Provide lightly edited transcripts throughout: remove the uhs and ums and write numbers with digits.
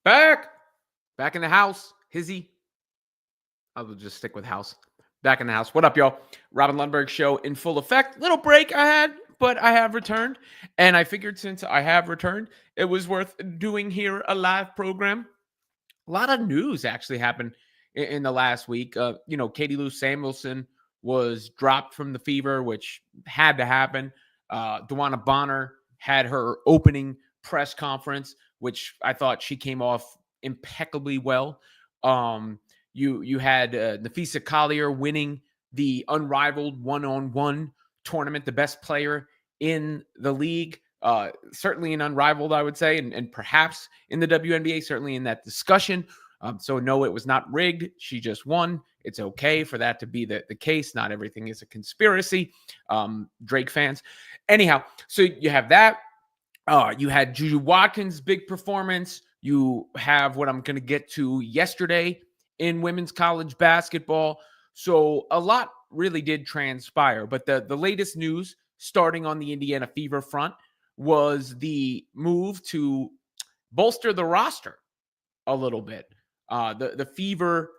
Back in the house. Hizzy. I will just stick with house. Back in the house. What up, y'all? Robin Lundberg show in full effect. Little break I had, but I have returned. And I figured since I have returned, it was worth doing here a live program. A lot of news actually happened in the last week. Katie Lou Samuelson was dropped from the Fever, which had to happen. DeWanna Bonner had her opening press conference, which I thought she came off impeccably well. You had Nafisa Collier winning the unrivaled one-on-one tournament, the best player in the league. Certainly an unrivaled, I would say, and perhaps in the WNBA, certainly in that discussion. So no, it was not rigged. She just won. It's okay for that to be the case. Not everything is a conspiracy. Drake fans. Anyhow, so you have that. You had Juju Watkins' big performance. You have what I'm going to get to yesterday in women's college basketball. So a lot really did transpire. But the latest news starting on the Indiana Fever front was the move to bolster the roster a little bit. The Fever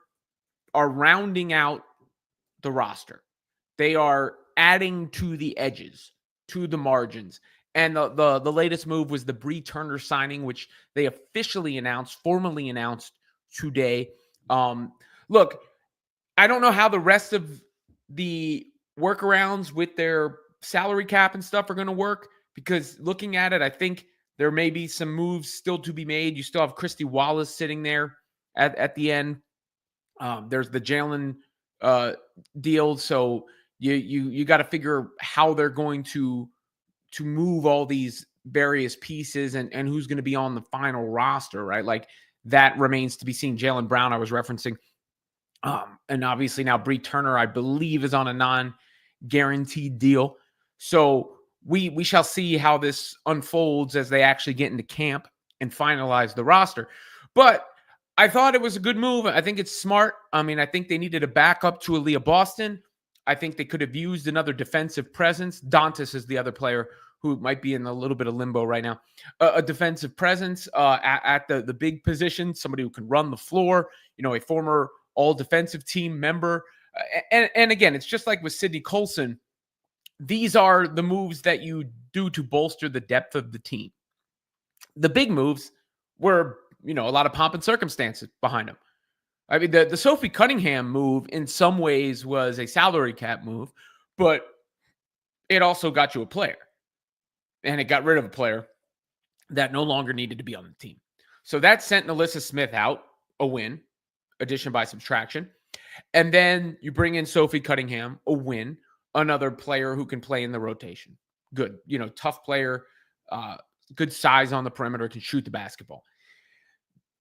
are rounding out the roster. They are adding to the edges, to the margins. And the latest move was the Bree Turner signing, which they formally announced today. Look, I don't know how the rest of the workarounds with their salary cap and stuff are going to work, because looking at it, I think there may be some moves still to be made. You still have Christy Wallace sitting there at the end. There's the Jalen deal. So you got to figure how they're going to move all these various pieces and who's going to be on the final roster, right? Like that remains to be seen. Jaylen Brown, I was referencing. And obviously now Bree Turner, I believe, is on a non-guaranteed deal. So we shall see how this unfolds as they actually get into camp and finalize the roster. But I thought it was a good move. I think it's smart. I mean, I think they needed a backup to Aaliyah Boston. I think they could have used another defensive presence. Dantas is the other player who might be in a little bit of limbo right now. A defensive presence at the big position, somebody who can run the floor, a former all-defensive team member. And again, it's just like with Sydney Colson. These are the moves that you do to bolster the depth of the team. The big moves were, a lot of pomp and circumstances behind them. I mean, the Sophie Cunningham move in some ways was a salary cap move, but it also got you a player. And it got rid of a player that no longer needed to be on the team. So that sent Alyssa Smith out, a win, addition by subtraction. And then you bring in Sophie Cunningham, a win, another player who can play in the rotation. Good, tough player, good size on the perimeter, can shoot the basketball.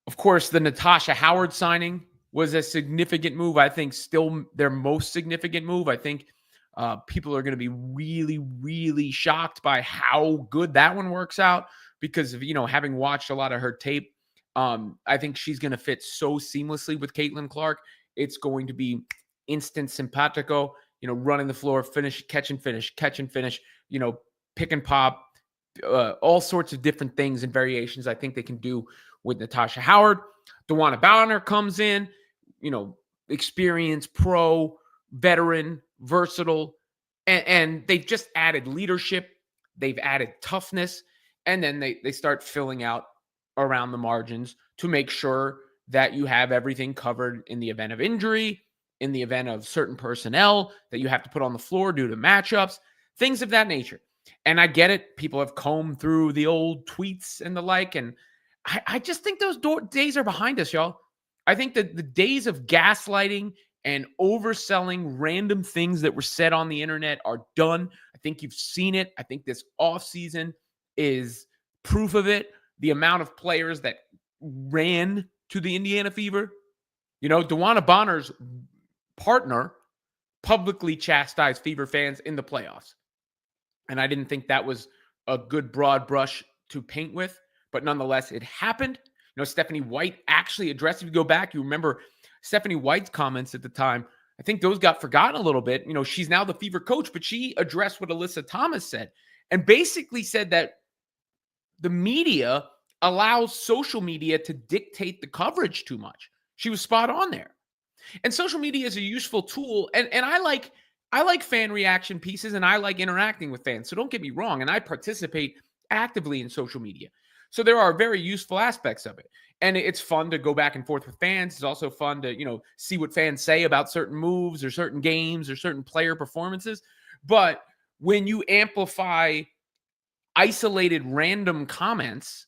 Of course, the Natasha Howard signing was a significant move. I think still their most significant move. I think people are going to be really, really shocked by how good that one works out because of, having watched a lot of her tape. I think she's going to fit so seamlessly with Caitlin Clark. It's going to be instant simpatico, running the floor, catch and finish, pick and pop, all sorts of different things and variations I think they can do with Natasha Howard. DeWanna Bonner comes in, experienced, pro, veteran, versatile, and they've just added leadership. They've added toughness, and then they start filling out around the margins to make sure that you have everything covered in the event of injury, in the event of certain personnel that you have to put on the floor due to matchups, things of that nature. And I get it. People have combed through the old tweets and the like, and I just think those days are behind us, y'all. I think that the days of gaslighting and overselling random things that were said on the internet are done. I think you've seen it. I think this offseason is proof of it. The amount of players that ran to the Indiana Fever. DeWanna Bonner's partner publicly chastised Fever fans in the playoffs. And I didn't think that was a good broad brush to paint with. But nonetheless, it happened. Stephanie White actually addressed, if you go back, you remember Stephanie White's comments at the time. I think those got forgotten a little bit. She's now the Fever coach, but she addressed what Alyssa Thomas said and basically said that the media allows social media to dictate the coverage too much. She was spot on there. And social media is a useful tool. And I like fan reaction pieces and I like interacting with fans. So don't get me wrong. And I participate actively in social media. So there are very useful aspects of it. And it's fun to go back and forth with fans. It's also fun to, see what fans say about certain moves or certain games or certain player performances. But when you amplify isolated random comments,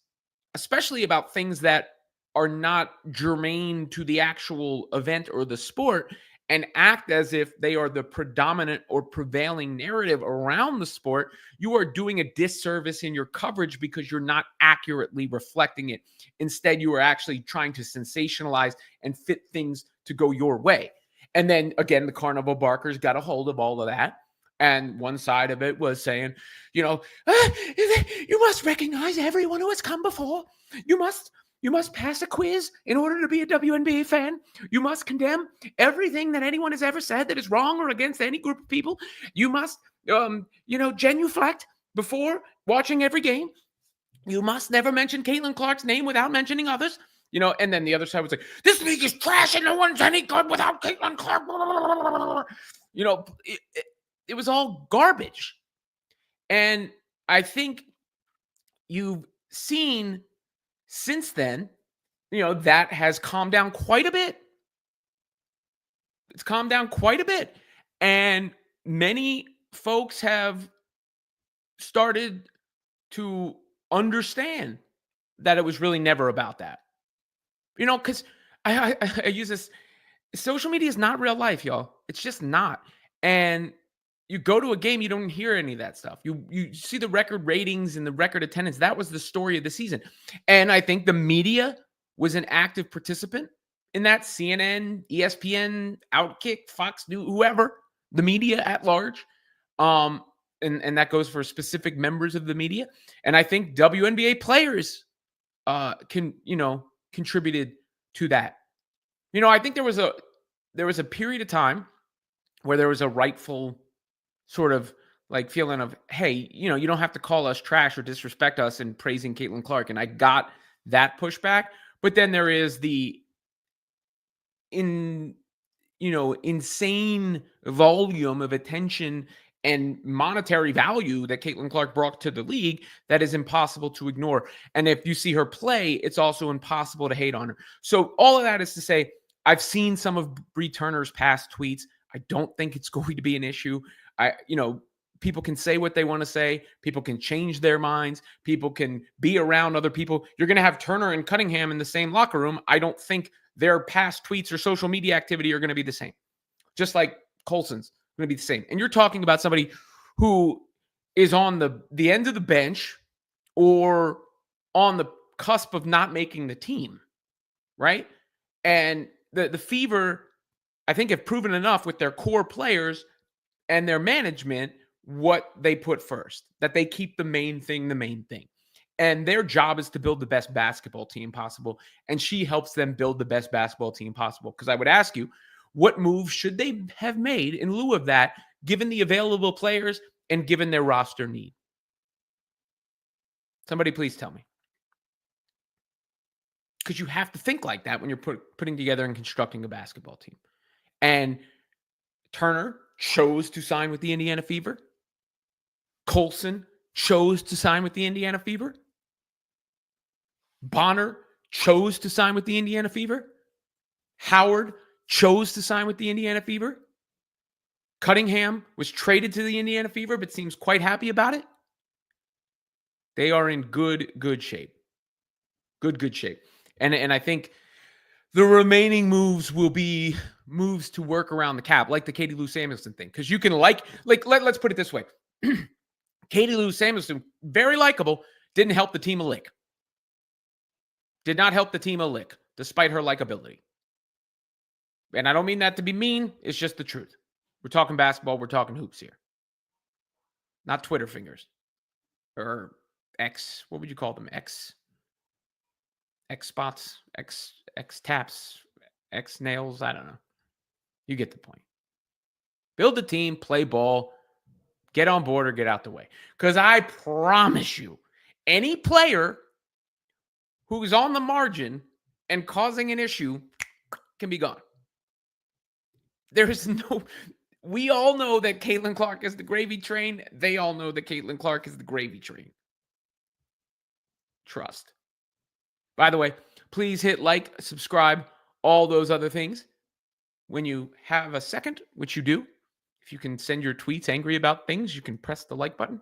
especially about things that are not germane to the actual event or the sport, and act as if they are the predominant or prevailing narrative around the sport, you are doing a disservice in your coverage because you're not accurately reflecting it. Instead, you are actually trying to sensationalize and fit things to go your way. And then again, the carnival barkers got a hold of all of that. And one side of it was saying, you must recognize everyone who has come before. You must pass a quiz in order to be a WNBA fan. You must condemn everything that anyone has ever said that is wrong or against any group of people. You must, genuflect before watching every game. You must never mention Caitlin Clark's name without mentioning others. And then the other side was like, this league is trash and no one's any good without Caitlin Clark. It was all garbage. And I think you've seen since then, that has calmed down quite a bit. It's calmed down quite a bit. And many folks have started to understand that it was really never about that. Because I use this. Social media is not real life, y'all. It's just not. And you go to a game, you don't hear any of that stuff. You see the record ratings and the record attendance. That was the story of the season. And I think the media was an active participant in that. CNN, ESPN, Outkick, Fox News, whoever, the media at large. And that goes for specific members of the media. And I think WNBA players contributed to that. I think there was a period of time where there was a rightful sort of like feeling of, hey, you don't have to call us trash or disrespect us in praising Caitlin Clark. And I got that pushback. But then there is the insane volume of attention and monetary value that Caitlin Clark brought to the league that is impossible to ignore. And if you see her play, it's also impossible to hate on her. So all of that is to say, I've seen some of Bree Turner's past tweets. I don't think it's going to be an issue. People can say what they want to say. People can change their minds. People can be around other people. You're going to have Turner and Cunningham in the same locker room. I don't think their past tweets or social media activity are going to be the same. Just like Colson's going to be the same. And you're talking about somebody who is on the end of the bench or on the cusp of not making the team, right? And the Fever, I think, have proven enough with their core players and their management what they put first, that they keep the main thing. And their job is to build the best basketball team possible. And she helps them build the best basketball team possible. Because I would ask you, what moves should they have made in lieu of that, given the available players and given their roster need? Somebody please tell me. Because you have to think like that when you're putting together and constructing a basketball team. And Turner chose to sign with the Indiana Fever. Colson chose to sign with the Indiana Fever. Bonner chose to sign with the Indiana Fever. Howard chose to sign with the Indiana Fever. Cunningham was traded to the Indiana Fever, but seems quite happy about it. They are in good shape. Good shape. And I think the remaining moves will be moves to work around the cap, like the Katie Lou Samuelson thing. Because you can let's put it this way. Katie Lou Samuelson, very likable, didn't help the team a lick. Did not help the team a lick, despite her likability. And I don't mean that to be mean. It's just the truth. We're talking basketball. We're talking hoops here. Not Twitter fingers. Or X. What would you call them? X spots, X taps, X nails. I don't know. You get the point. Build a team, play ball, get on board or get out the way. Because I promise you, any player who is on the margin and causing an issue can be gone. There is no. We all know that Caitlin Clark is the gravy train. They all know that Caitlin Clark is the gravy train. Trust. By the way, please hit like, subscribe, all those other things. When you have a second, which you do, if you can send your tweets angry about things, you can press the like button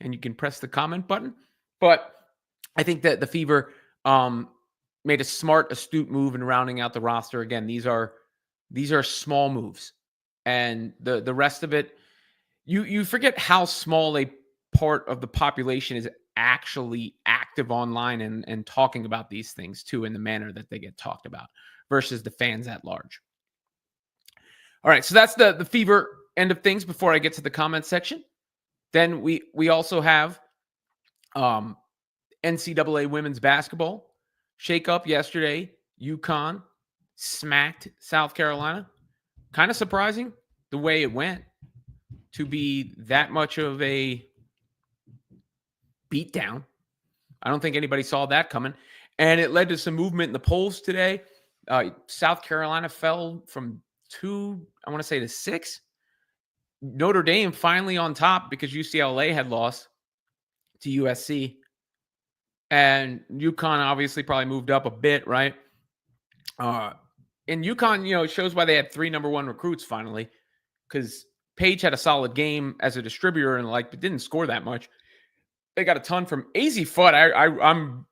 and you can press the comment button. But I think that the Fever made a smart, astute move in rounding out the roster. Again, these are small moves, and the rest of it, you forget how small a part of the population is actually active online and talking about these things too in the manner that they get talked about versus the fans at large. All right, so that's the Fever end of things before I get to the comment section. Then we also have NCAA women's basketball shakeup yesterday. UConn smacked South Carolina. Kind of surprising the way it went to be that much of a beatdown. I don't think anybody saw that coming. And it led to some movement in the polls today. South Carolina fell from 2, I want to say, to 6. Notre Dame finally on top because UCLA had lost to USC. And UConn obviously probably moved up a bit, right? And UConn, it shows why they had 3 number 1 recruits finally, because Paige had a solid game as a distributor and but didn't score that much. They got a ton from AZ Fudd.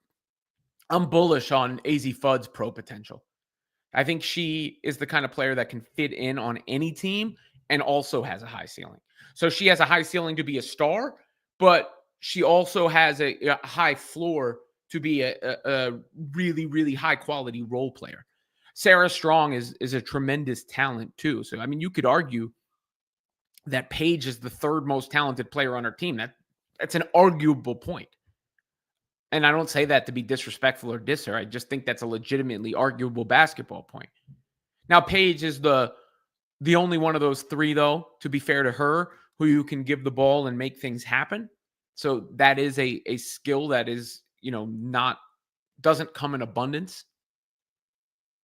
I'm bullish on AZ Fudd's pro potential. I think she is the kind of player that can fit in on any team and also has a high ceiling. So she has a high ceiling to be a star, but she also has a high floor to be a really, really high quality role player. Sarah Strong is a tremendous talent too. So, you could argue that Paige is the 3rd most talented player on her team. That's an arguable point. And I don't say that to be disrespectful or diss her. I just think that's a legitimately arguable basketball point. Now, Paige is the only one of those 3, though, to be fair to her, who you can give the ball and make things happen. So that is a skill that is, doesn't come in abundance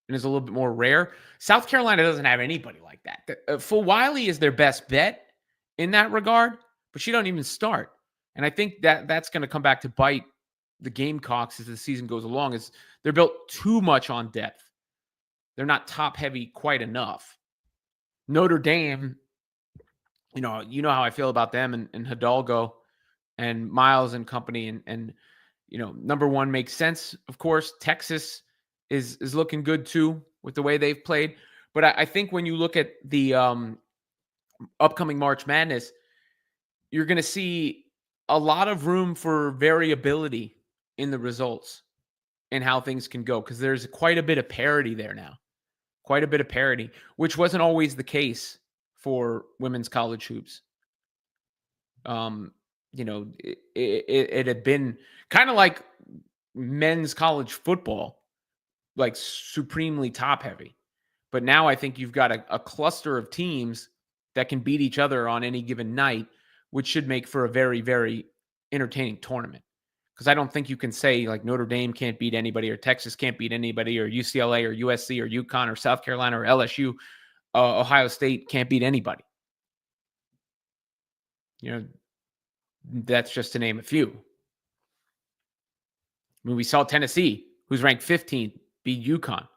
and is a little bit more rare. South Carolina doesn't have anybody like that. Phil Wiley is their best bet in that regard, but she don't even start. And I think that's going to come back to bite the Gamecocks as the season goes along, is they're built too much on depth. They're not top heavy quite enough. Notre Dame, you know how I feel about them and Hidalgo and Miles and company, and number 1 makes sense. Of course, Texas is looking good too with the way they've played. But I think when you look at the upcoming March Madness, you're going to see a lot of room for variability in the results and how things can go, because there's quite a bit of parity there now. Quite a bit of parity, which wasn't always the case for women's college hoops. It had been kind of like men's college football, like supremely top heavy. But now I think you've got a cluster of teams that can beat each other on any given night, which should make for a very, very entertaining tournament. Because I don't think you can say like Notre Dame can't beat anybody, or Texas can't beat anybody, or UCLA or USC or UConn or South Carolina or LSU, Ohio State can't beat anybody. That's just to name a few. We saw Tennessee, who's ranked 15th, beat UConn.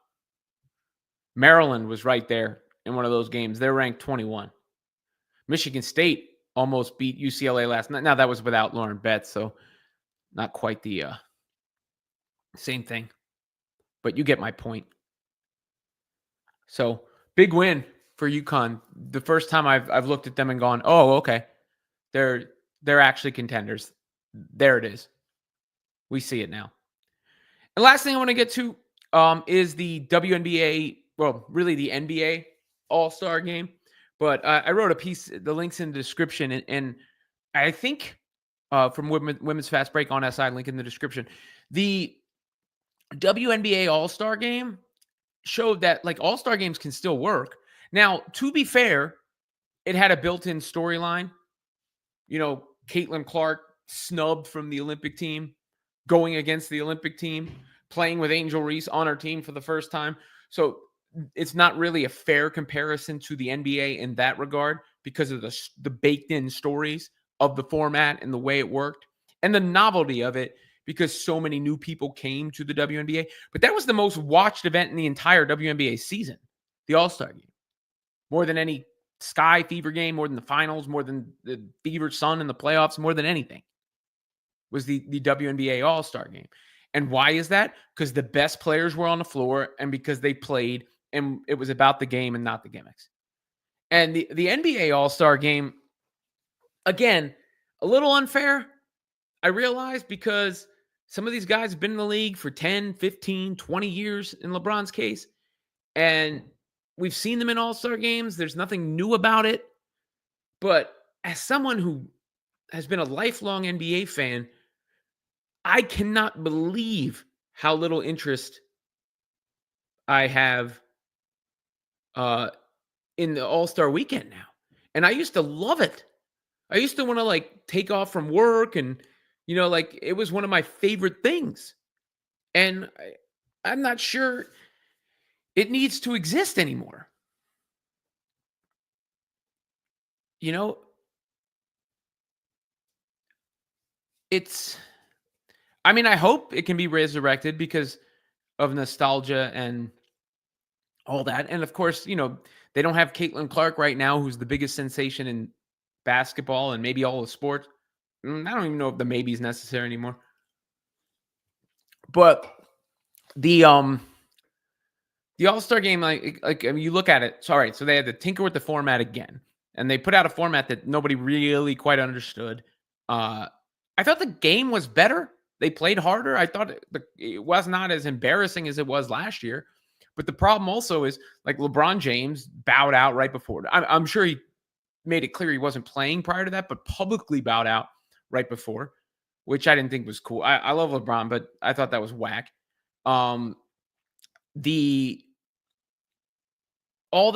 Maryland was right there in one of those games. They're ranked 21. Michigan State almost beat UCLA last night. Now, that was without Lauren Betts, so not quite the same thing. But you get my point. So, big win for UConn. The first time I've looked at them and gone, oh, okay. They're actually contenders. There it is. We see it now. And last thing I want to get to is the WNBA, well, really the NBA All-Star Game. But I wrote a piece, the link's in the description, and I think from Women's Fastbreak on SI, link in the description, the WNBA All-Star Game showed that like All-Star Games can still work. Now, to be fair, it had a built-in storyline. Caitlin Clark snubbed from the Olympic team, going against the Olympic team, playing with Angel Reese on our team for the first time. So it's not really a fair comparison to the NBA in that regard because of the baked in stories of the format and the way it worked and the novelty of it because so many new people came to the WNBA. But that was the most watched event in the entire WNBA season, the All-Star game. More than any Sky Fever game, more than the finals, more than the Fever Sun in the playoffs, more than anything was the WNBA All-Star game. And why is that? Because the best players were on the floor and because they played and it was about the game and not the gimmicks. And the NBA All-Star game, again, a little unfair, I realize, because some of these guys have been in the league for 10, 15, 20 years in LeBron's case. And we've seen them in All-Star games. There's nothing new about it. But as someone who has been a lifelong NBA fan, I cannot believe how little interest I have in the All-Star weekend now. And I used to love it. I used to want to like take off from work and, like it was one of my favorite things. And I'm not sure it needs to exist anymore. I hope it can be resurrected because of nostalgia and all that. And of course, they don't have Caitlin Clark right now, who's the biggest sensation in basketball and maybe all of sports. I don't even know if the maybe is necessary anymore. But the All-Star game, you look at it. So, all right, so they had to tinker with the format again. And they put out a format that nobody really quite understood. I thought the game was better. They played harder. I thought it was not as embarrassing as it was last year. But the problem also is, like, LeBron James bowed out right before. I'm sure he made it clear he wasn't playing prior to that, but publicly bowed out right before, which I didn't think was cool. I love LeBron, but I thought that was whack. All the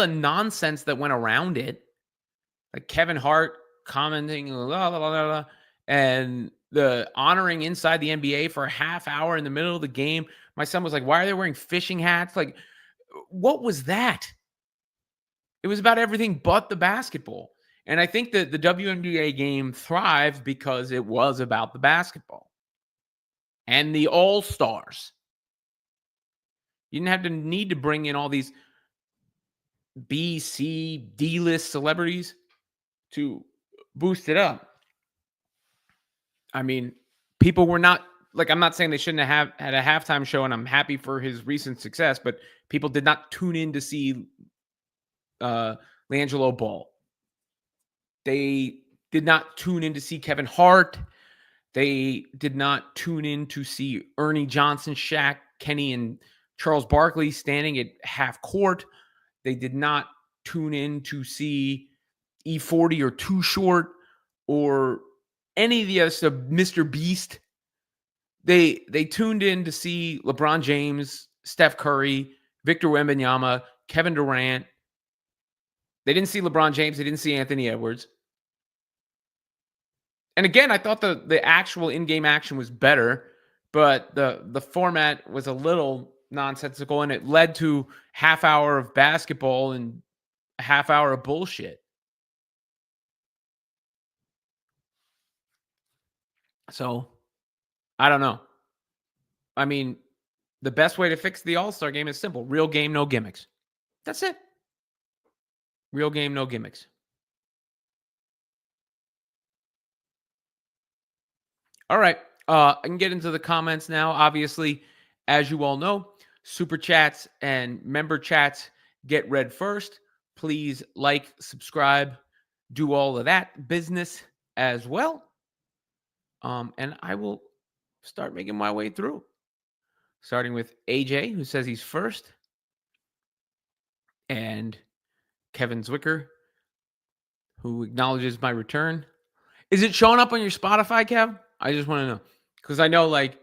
nonsense that went around it, like Kevin Hart commenting, blah, blah, blah, blah, and the honoring inside the NBA for a half hour in the middle of the game. My son was like, why are they wearing fishing hats? Like, what was that? It was about everything but the basketball. And I think that the WNBA game thrived because it was about the basketball and the All-Stars. You didn't have to need to bring in all these B, C, D-list celebrities to boost it up. I mean, people were not, like, I'm not saying they shouldn't have had a halftime show, and I'm happy for his recent success, but people did not tune in to see LiAngelo Ball. They did not tune in to see Kevin Hart. They did not tune in to see Ernie Johnson, Shaq, Kenny, and Charles Barkley standing at half court. They did not tune in to see E40 or Too Short or any of the other stuff, Mr. Beast. They tuned in to see LeBron James, Steph Curry, Victor Wembanyama, Kevin Durant. They didn't see LeBron James. They didn't see Anthony Edwards. And again, I thought the actual in-game action was better, but the format was a little nonsensical, and it led to half hour of basketball and a half hour of bullshit. So, I don't know. I mean, the best way to fix the All-Star game is simple. Real game, no gimmicks. That's it. Real game, no gimmicks. All right. I can get into the comments now. Obviously, as you all know, super chats and member chats get read first. Please like, subscribe, do all of that business as well. And I will start making my way through. Starting with AJ, who says he's first. And Kevin Zwicker, who acknowledges my return. Is it showing up on your Spotify, Kev? I just want to know. Because I know, like,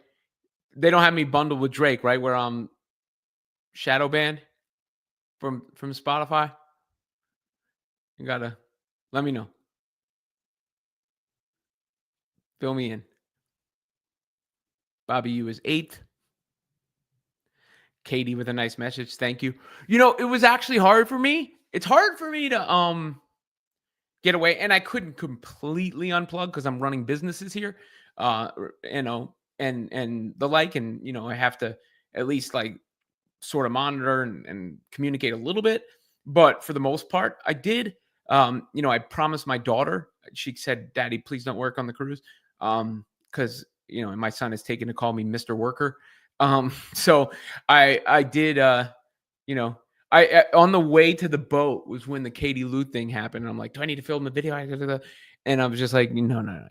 they don't have me bundled with Drake, right? Where I'm shadow banned from Spotify. You gotta let me know. Fill me in. Bobby U is 8th. Katie with a nice message. Thank you. You know, it was actually hard for me. It's hard for me to get away, and I couldn't completely unplug because I'm running businesses here, and the like, and I have to at least like sort of monitor and communicate a little bit. But for the most part, I did. I promised my daughter. She said, "Daddy, please don't work on the cruise," because and my son is taken to call me Mr. Worker. So I did. You know, on the way to the boat was when the Katie Lou thing happened. And I'm like, do I need to film the video? And I was just like, no,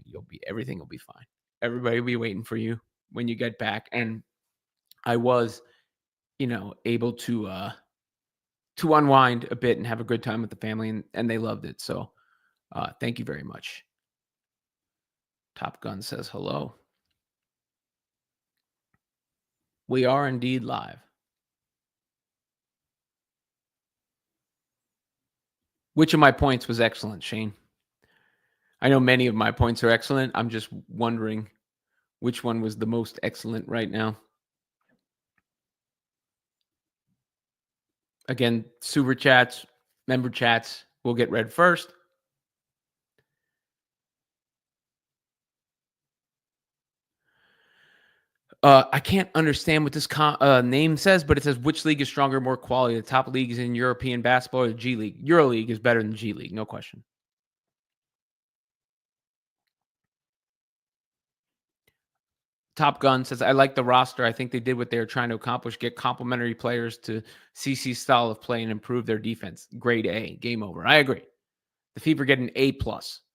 everything will be fine. Everybody will be waiting for you when you get back. And I was, able to unwind a bit and have a good time with the family, and they loved it. So thank you very much. Top Gun says hello. We are indeed live. Which of my points was excellent, Shane? I know many of my points are excellent. I'm just wondering which one was the most excellent right now. Again, super chats, member chats will get read first. I can't understand what this name says, but it says, which league is stronger, more quality? The top leagues in European basketball or the G League? EuroLeague is better than G League, no question. Top Gun says, I like the roster. I think they did what they were trying to accomplish, get complementary players to CC's style of play and improve their defense. Grade A, game over. I agree. The Fever get an A+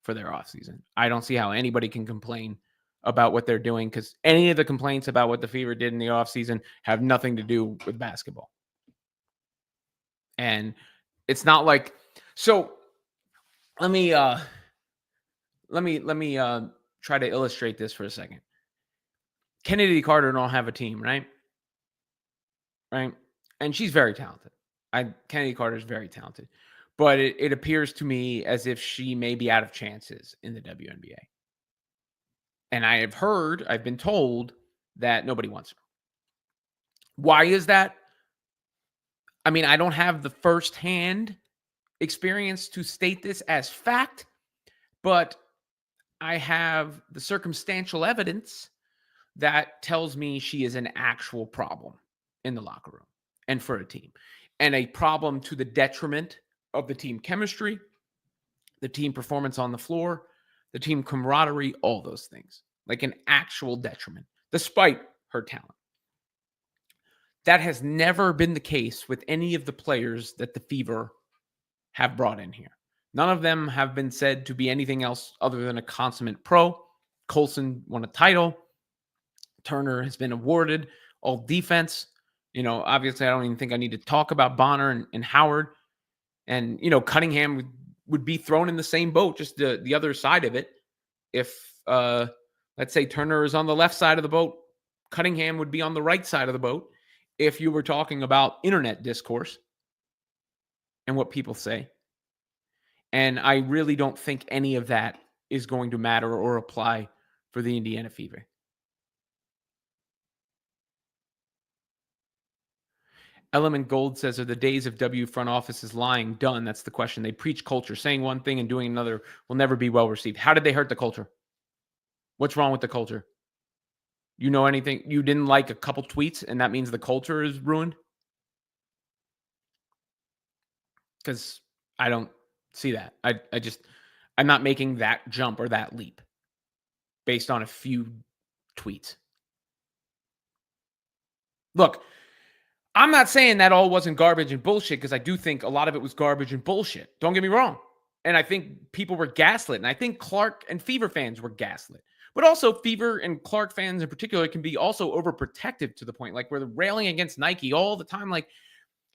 for their offseason. I don't see how anybody can complain about what they're doing because any of the complaints about what the Fever did in the offseason have nothing to do with basketball. And it's not like, so let me try to illustrate this for a second. Kennedy Carter don't have a team, right? Right. And she's very talented. Kennedy Carter is very talented. But it appears to me as if she may be out of chances in the WNBA. And I've been told that nobody wants her. Why is that? I mean, I don't have the firsthand experience to state this as fact, but I have the circumstantial evidence that tells me she is an actual problem in the locker room and for a team, and a problem to the detriment of the team chemistry, the team performance on the floor, the team camaraderie, all those things, like an actual detriment, despite her talent. That has never been the case with any of the players that the Fever have brought in here. None of them have been said to be anything else other than a consummate pro. Colson won a title. Turner has been awarded all defense. Obviously, I don't even think I need to talk about Bonner and Howard. And, Cunningham would be thrown in the same boat, just the other side of it. If, let's say, Turner is on the left side of the boat, Cunningham would be on the right side of the boat if you were talking about internet discourse and what people say. And I really don't think any of that is going to matter or apply for the Indiana Fever. Element Gold says, are the days of W front offices lying done? That's the question. They preach culture. Saying one thing and doing another will never be well received. How did they hurt the culture? What's wrong with the culture? You know anything? You didn't like a couple tweets and that means the culture is ruined? Because I don't see that. I'm not making that jump or that leap based on a few tweets. Look, I'm not saying that all wasn't garbage and bullshit because I do think a lot of it was garbage and bullshit. Don't get me wrong. And I think people were gaslit. And I think Clark and Fever fans were gaslit. But also Fever and Clark fans in particular can be also overprotective to the point. Like we're railing against Nike all the time. Like,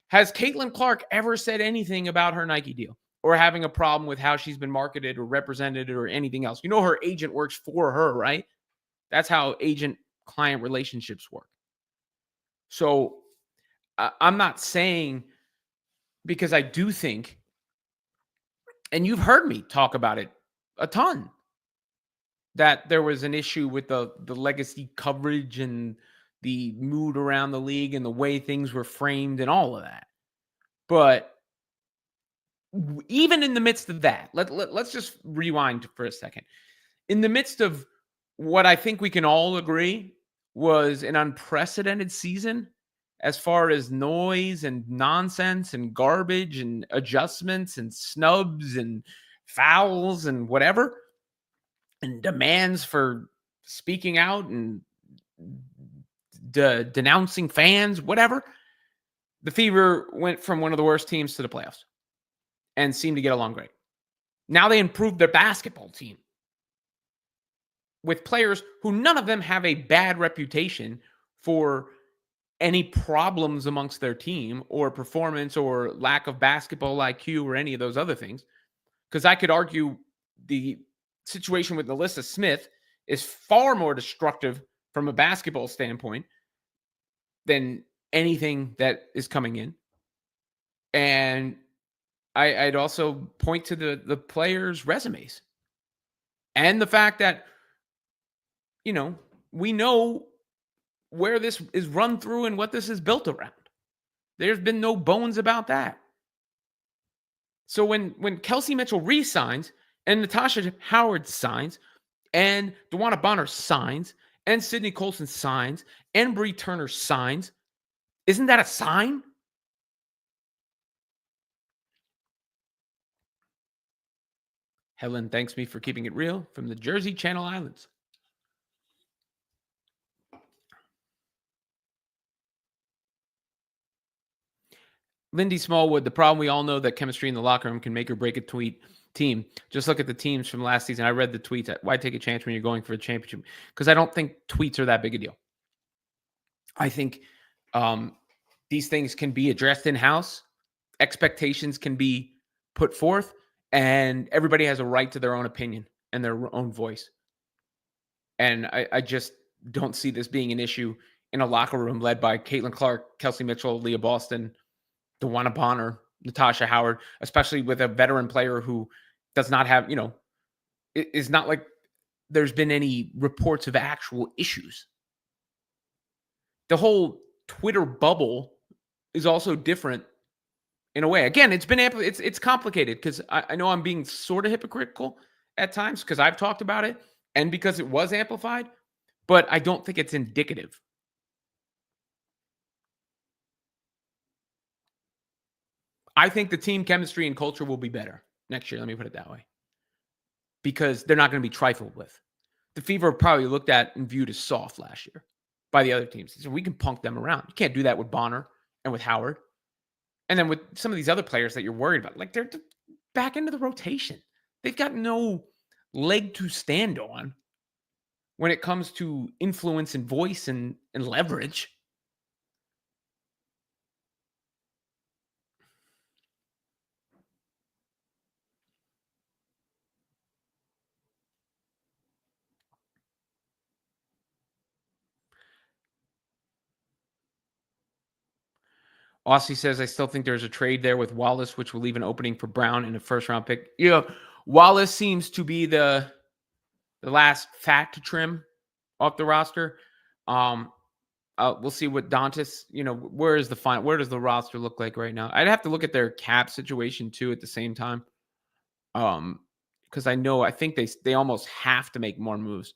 has Caitlin Clark ever said anything about her Nike deal or having a problem with how she's been marketed or represented or anything else? Her agent works for her, right? That's how agent-client relationships work. So I'm not saying, because I do think, and you've heard me talk about it a ton, that there was an issue with the legacy coverage and the mood around the league and the way things were framed and all of that. But even in the midst of that, let's just rewind for a second. In the midst of what I think we can all agree was an unprecedented season as far as noise and nonsense and garbage and adjustments and snubs and fouls and whatever, and demands for speaking out and denouncing fans, whatever. The Fever went from one of the worst teams to the playoffs and seemed to get along great. Now they improved their basketball team with players who none of them have a bad reputation for any problems amongst their team or performance or lack of basketball IQ or any of those other things. Because I could argue the situation with Alyssa Smith is far more destructive from a basketball standpoint than anything that is coming in. And I'd also point to the players' resumes and the fact that, we know where this is run through and what this is built around. There's been no bones about that. So when Kelsey Mitchell re-signs and Natasha Howard signs and DeWanna Bonner signs and Sydney Colson signs and Bree Turner signs, isn't that a sign? Helen thanks me for keeping it real from the Jersey Channel Islands. Lindy Smallwood, the problem we all know that chemistry in the locker room can make or break a team. Just look at the teams from last season. I read the tweets. Why take a chance when you're going for a championship? Because I don't think tweets are that big a deal. I think these things can be addressed in-house. Expectations can be put forth, and everybody has a right to their own opinion and their own voice. And I just don't see this being an issue in a locker room led by Caitlin Clark, Kelsey Mitchell, Leah Boston, DeWanna Bonner, Natasha Howard, especially with a veteran player who does not have, it's not like there's been any reports of actual issues. The whole Twitter bubble is also different in a way. Again, it's complicated because I know I'm being sort of hypocritical at times because I've talked about it and because it was amplified, but I don't think it's indicative. I think the team chemistry and culture will be better next year. Let me put it that way. Because they're not going to be trifled with. The Fever probably looked at and viewed as soft last year by the other teams. So we can punk them around. You can't do that with Bonner and with Howard. And then with some of these other players that you're worried about, like they're back into the rotation. They've got no leg to stand on when it comes to influence and voice and leverage. Aussie says, I still think there's a trade there with Wallace, which will leave an opening for Brown in a first-round pick. Wallace seems to be the last fat to trim off the roster. We'll see what Dantas, where does the roster look like right now? I'd have to look at their cap situation too at the same time. Because I think they almost have to make more moves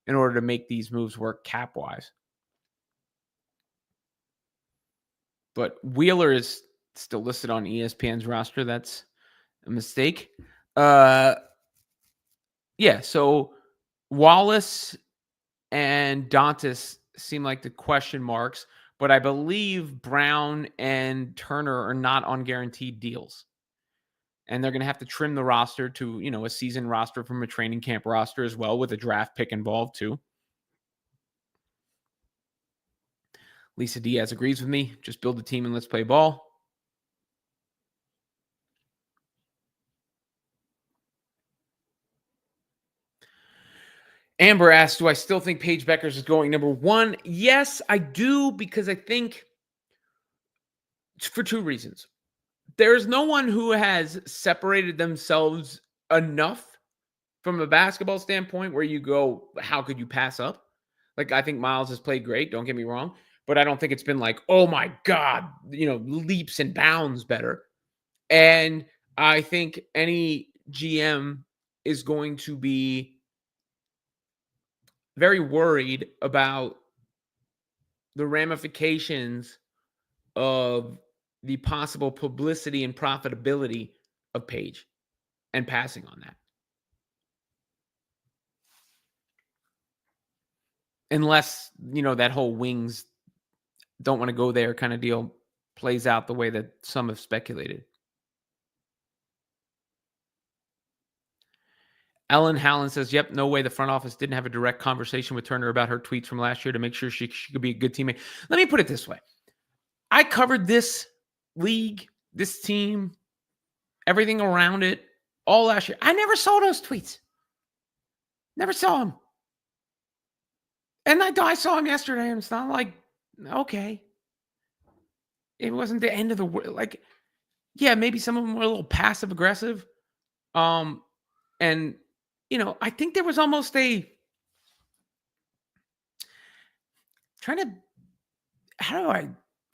in order to make these moves work cap-wise. But Wheeler is still listed on ESPN's roster. That's a mistake. So Wallace and Dantas seem like the question marks, but I believe Brown and Turner are not on guaranteed deals. And they're going to have to trim the roster to, a season roster from a training camp roster as well with a draft pick involved too. Lisa Diaz agrees with me. Just build a team and let's play ball. Amber asks, do I still think Paige Beckers is going number one? Yes, I do, because I think for two reasons. There's no one who has separated themselves enough from a basketball standpoint where you go, how could you pass up? Like, I think Miles has played great, don't get me wrong, but I don't think it's been like, "Oh my god," leaps and bounds better. And I think any GM is going to be very worried about the ramifications of the possible publicity and profitability of Paige and passing on that. Unless, that whole wings don't want to go there kind of deal plays out the way that some have speculated. Ellen Hallen says, yep, no way the front office didn't have a direct conversation with Turner about her tweets from last year to make sure she could be a good teammate. Let me put it this way. I covered this league, this team, everything around it all last year. I never saw those tweets. Never saw them. And I saw him yesterday, and it's not like, okay. It wasn't the end of the world. Like, yeah, maybe some of them were a little passive aggressive. And I think there was almost how do I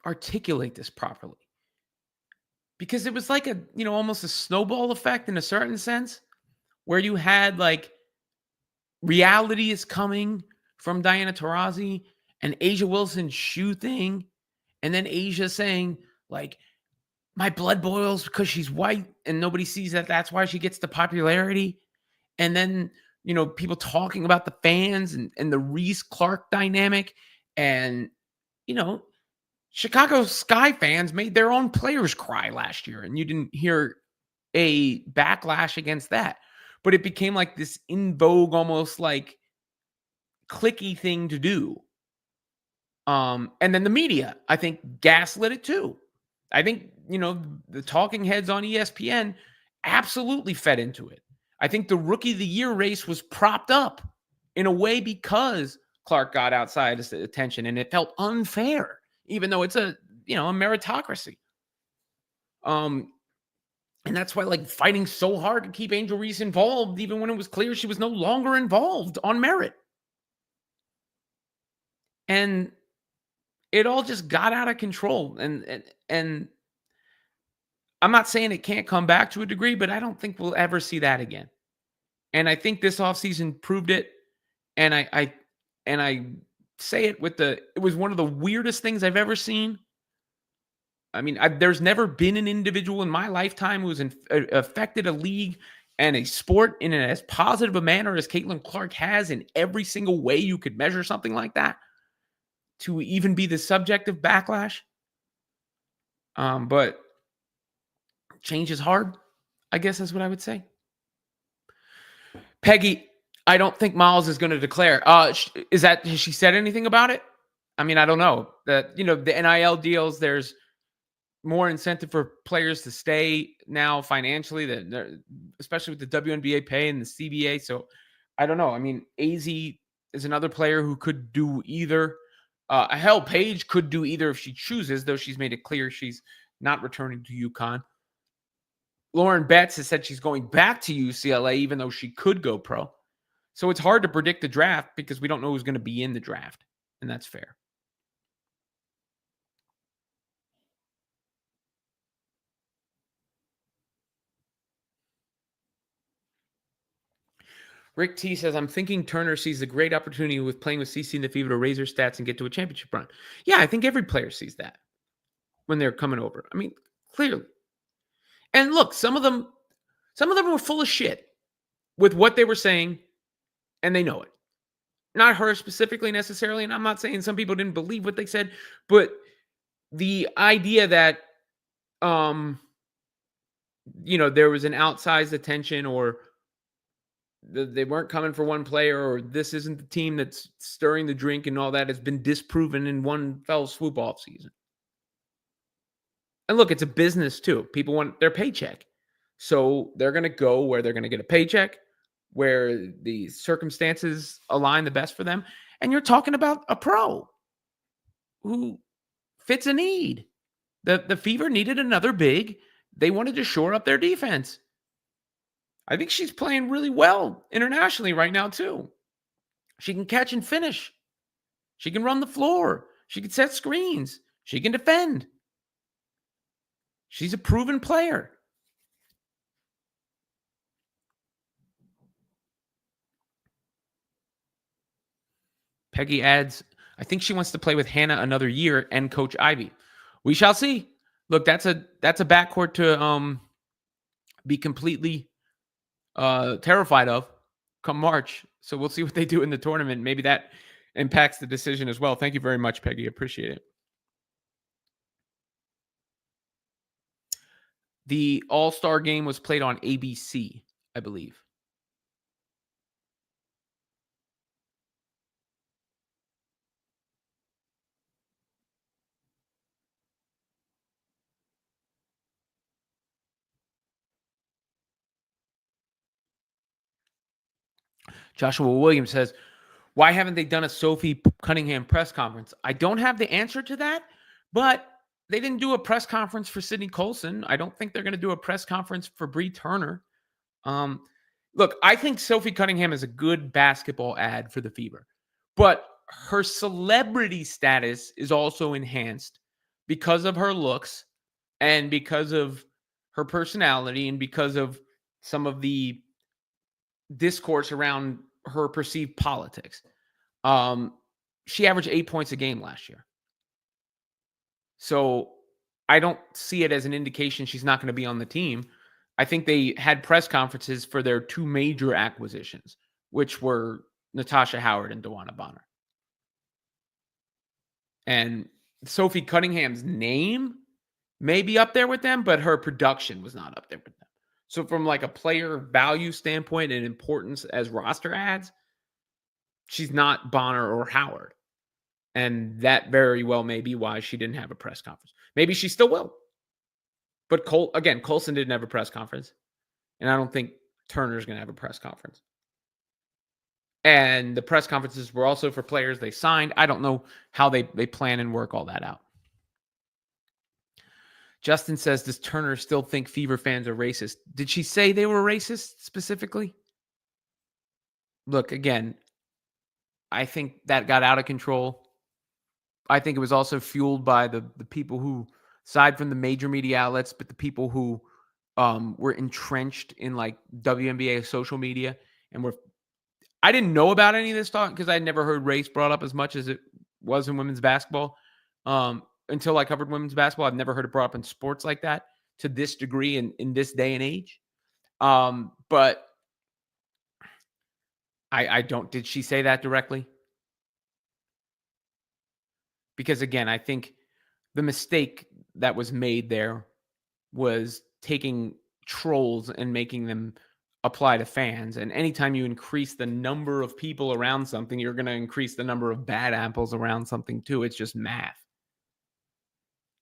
articulate this properly? Because it was like almost a snowball effect in a certain sense, where you had like reality is coming from Diana Taurasi and Asia Wilson's shoe thing. And then Asia saying, like, my blood boils because she's white and nobody sees that. That's why she gets the popularity. And then, people talking about the fans and the Reese Clark dynamic. And, Chicago Sky fans made their own players cry last year. And you didn't hear a backlash against that. But it became like this in vogue, almost like clicky thing to do. And then the media, I think, gaslit it too. I think, the talking heads on ESPN absolutely fed into it. I think the Rookie of the Year race was propped up in a way because Clark got outside his attention, and it felt unfair, even though it's a meritocracy. And that's why, like, fighting so hard to keep Angel Reese involved, even when it was clear she was no longer involved on merit. And it all just got out of control. And I'm not saying it can't come back to a degree, but I don't think we'll ever see that again. And I think this offseason proved it. And I say it it was one of the weirdest things I've ever seen. I mean, there's never been an individual in my lifetime who's affected a league and a sport in as positive a manner as Caitlin Clark has in every single way you could measure something like that, to even be the subject of backlash. But change is hard, I guess is what I would say. Peggy, I don't think Miles is going to declare. Has she said anything about it? I mean, I don't know. The NIL deals, there's more incentive for players to stay now financially, especially with the WNBA pay and the CBA. So I don't know. I mean, AZ is another player who could do either. Hell, Paige could do either if she chooses, though she's made it clear she's not returning to UConn. Lauren Betts has said she's going back to UCLA, even though she could go pro. So it's hard to predict the draft because we don't know who's going to be in the draft, and that's fair. Rick T says, I'm thinking Turner sees a great opportunity with playing with CC and the Fever to raise her stats and get to a championship run. Yeah, I think every player sees that when they're coming over. I mean, clearly. And look, some of them were full of shit with what they were saying, and they know it. Not her specifically necessarily, and I'm not saying some people didn't believe what they said, but the idea that there was an outsized attention, or they weren't coming for one player, or this isn't the team that's stirring the drink and all that, has been disproven in one fell swoop off season. And look, it's a business too. People want their paycheck. So they're going to go where they're going to get a paycheck, where the circumstances align the best for them. And you're talking about a pro who fits a need. The Fever needed another big. They wanted to shore up their defense. I think she's playing really well internationally right now too. She can catch and finish. She can run the floor. She can set screens. She can defend. She's a proven player. Peggy adds, I think she wants to play with Hannah another year and Coach Ivy. We shall see. Look, that's a backcourt to be completely terrified of come March. So we'll see what they do in the tournament. Maybe that impacts the decision as well. Thank you very much, Peggy. Appreciate it. The All-Star game was played on ABC, I believe. Joshua Williams says, why haven't they done a Sophie Cunningham press conference? I don't have the answer to that, but they didn't do a press conference for Sydney Colson. I don't think they're going to do a press conference for Bree Turner. Look, I think Sophie Cunningham is a good basketball ad for the Fever, but her celebrity status is also enhanced because of her looks and because of her personality and because of some of the discourse around her perceived politics. She averaged 8 points a game last year. So I don't see it as an indication she's not going to be on the team. I think they had press conferences for their two major acquisitions, which were Natasha Howard and DeWanna Bonner. And Sophie Cunningham's name may be up there with them, but her production was not up there with them. So from like a player value standpoint and importance as roster adds, she's not Bonner or Howard. And that very well may be why she didn't have a press conference. Maybe she still will. But Colson didn't have a press conference. And I don't think Turner's going to have a press conference. And the press conferences were also for players they signed. I don't know how they plan and work all that out. Justin says, does Turner still think Fever fans are racist? Did she say they were racist specifically? Look, again, I think that got out of control. I think it was also fueled by the people who, aside from the major media outlets, but the people who were entrenched in like WNBA social media and I didn't know about any of this talk because I had never heard race brought up as much as it was in women's basketball. Until I covered women's basketball, I've never heard it brought up in sports like that to this degree in this day and age. But I don't, did she say that directly? Because again, I think the mistake that was made there was taking trolls and making them apply to fans. And anytime you increase the number of people around something, you're going to increase the number of bad apples around something too. It's just math.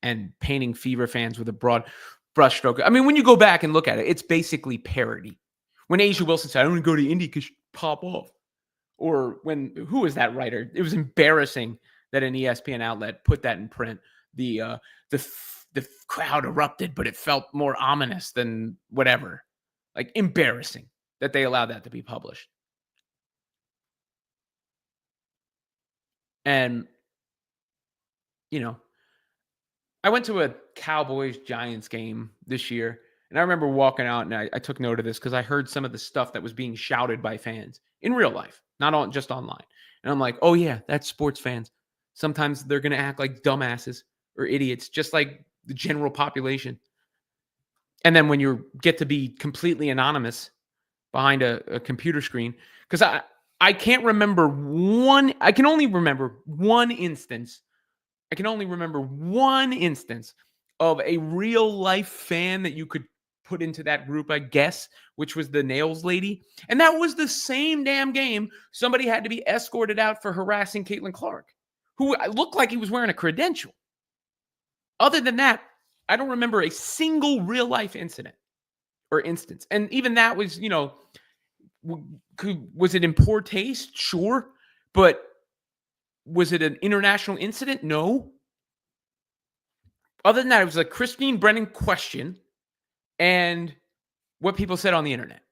And painting Fever fans with a broad brushstroke. I mean, when you go back and look at it, it's basically parody. When Asia Wilson said, I want to go to Indy because she'd pop off. Or who was that writer? It was embarrassing that an ESPN outlet put that in print. The crowd erupted, but it felt more ominous than whatever. Like embarrassing that they allowed that to be published. And, you know, I went to a Cowboys-Giants game this year, and I remember walking out, and I took note of this because I heard some of the stuff that was being shouted by fans in real life, not just online. And I'm like, oh, yeah, that's sports fans. Sometimes they're going to act like dumbasses or idiots, just like the general population. And then when you get to be completely anonymous behind a computer screen, because I can't remember I can only remember one instance of a real life fan that you could put into that group, I guess, which was the nails lady. And that was the same damn game. Somebody had to be escorted out for harassing Caitlin Clark, who looked like he was wearing a credential. Other than that, I don't remember a single real life incident or instance. And even that was, was it in poor taste? Sure. But was it an international incident? No. Other than that, it was a Christine Brennan question and what people said on the internet.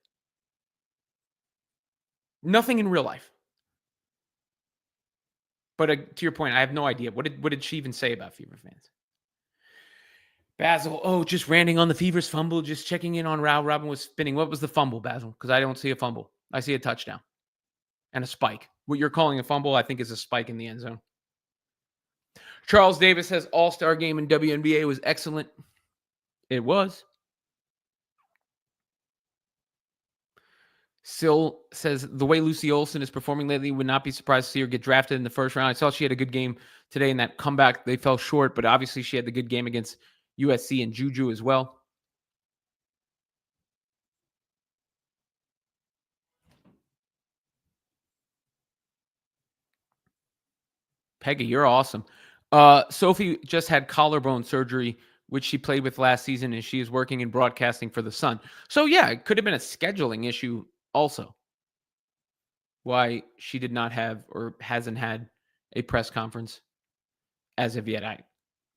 Nothing in real life. But to your point, I have no idea. What did she even say about Fever fans? Basil, just ranting on the Fever's fumble, just checking in on Rao. Robin was spinning. What was the fumble, Basil? Because I don't see a fumble. I see a touchdown and a spike. What you're calling a fumble, I think, is a spike in the end zone. Charles Davis says All-Star game in WNBA was excellent. It was. Sil says the way Lucy Olson is performing lately, would not be surprised to see her get drafted in the first round. I saw she had a good game today in that comeback. They fell short, but obviously she had the good game against USC and Juju as well. Peggy, you're awesome. Sophie just had collarbone surgery, which she played with last season, and she is working in broadcasting for the Sun. So yeah, it could have been a scheduling issue also. Why she did not have or hasn't had a press conference as of yet.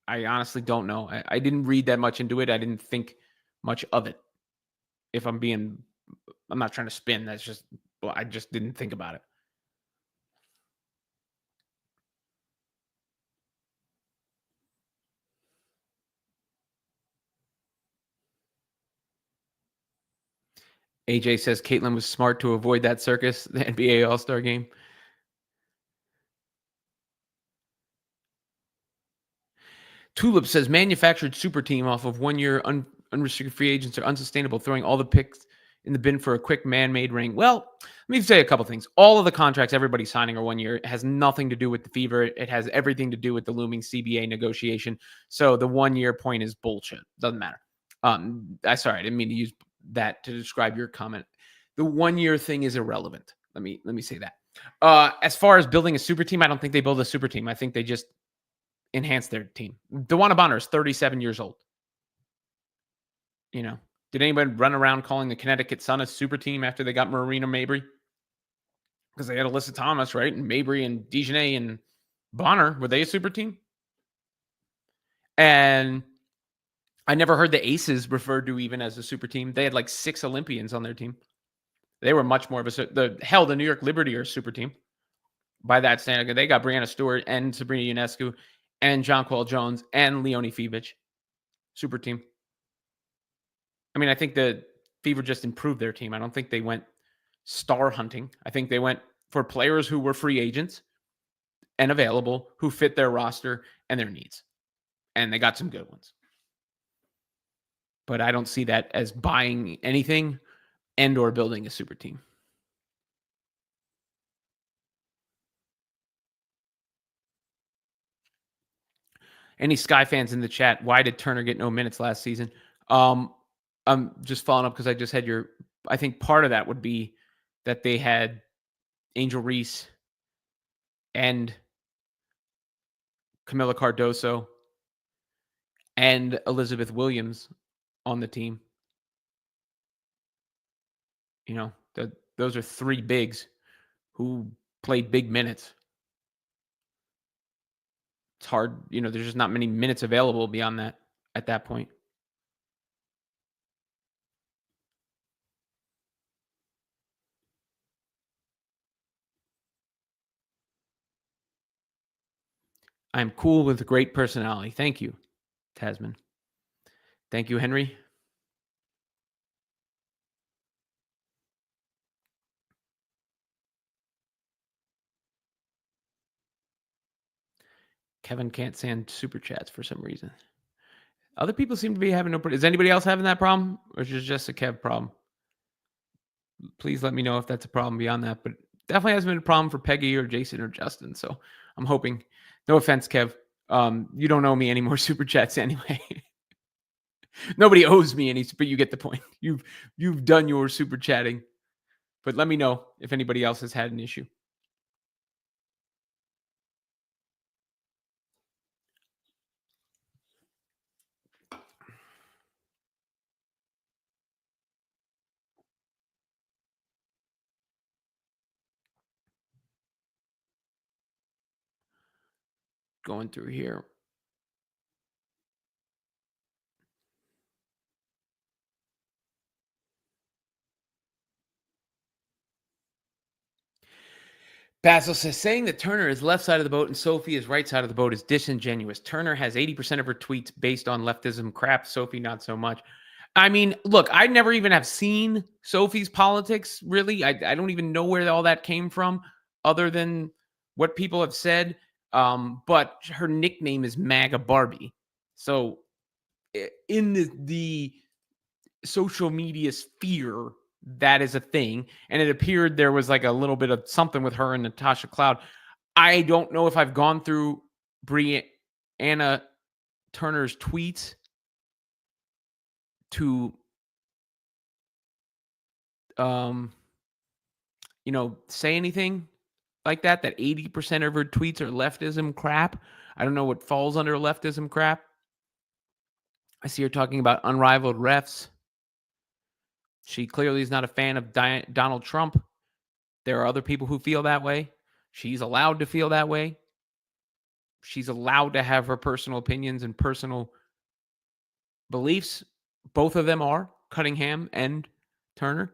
I honestly don't know. I didn't read that much into it. I didn't think much of it. If I'm not trying to spin. That's just, well, I just didn't think about it. AJ says Caitlin was smart to avoid that circus, the NBA All-Star game. Tulip says manufactured super team off of 1 year unrestricted free agents are unsustainable, throwing all the picks in the bin for a quick man-made ring. Well, let me say a couple things. All of the contracts everybody's signing are 1 year. It has nothing to do with the Fever. It has everything to do with the looming CBA negotiation. So the 1 year point is bullshit. Doesn't matter. I didn't mean to use that to describe your comment. The 1 year thing is irrelevant. Let me say that. As far as building a super team, I don't think they build a super team. I think they just enhance their team. DeWanna Bonner is 37 years old. Did anybody run around calling the Connecticut Sun a super team after they got Marina Mabry? Because they had Alyssa Thomas, right? And Mabry and Dejanay and Bonner. Were they a super team? And I never heard the Aces referred to even as a super team. They had like 6 Olympians on their team. They were much more of the New York Liberty are a super team. By that standard, they got Brianna Stewart and Sabrina Ionescu and Jonquel Jones and Leonie Fevich. Super team. I mean, I think the Fever just improved their team. I don't think they went star hunting. I think they went for players who were free agents and available, who fit their roster and their needs. And they got some good ones. But I don't see that as buying anything and or building a super team. Any Sky fans in the chat, why did Turner get no minutes last season? I'm just following up because I just had I think part of that would be that they had Angel Reese and Camila Cardoso and Elizabeth Williams on the team. Those are 3 bigs who played big minutes. It's hard, there's just not many minutes available beyond that at that point. I'm cool with a great personality. Thank you, Tasman. Thank you, Henry. Kevin can't send super chats for some reason. Other people seem to be having no problem. Is anybody else having that problem? Or is it just a Kev problem? Please let me know if that's a problem beyond that. But definitely hasn't been a problem for Peggy or Jason or Justin. So I'm hoping. No offense, Kev. You don't owe me any more super chats anyway. Nobody owes me any, but you get the point. You've done your super chatting. But let me know if anybody else has had an issue. Going through here. Basil says, saying that Turner is left side of the boat and Sophie is right side of the boat is disingenuous. Turner has 80% of her tweets based on leftism crap. Sophie, not so much. I mean, look, I never even have seen Sophie's politics, really. I don't even know where all that came from other than what people have said. But her nickname is MAGA Barbie. So in the social media sphere, that is a thing. And it appeared there was like a little bit of something with her and Natasha Cloud. I don't know if I've gone through Brianna Turner's tweets to say anything like that 80% of her tweets are leftism crap. I don't know what falls under leftism crap. I see her talking about unrivaled refs. She clearly is not a fan of Donald Trump. There are other people who feel that way. She's allowed to feel that way. She's allowed to have her personal opinions and personal beliefs. Both of them are, Cunningham and Turner.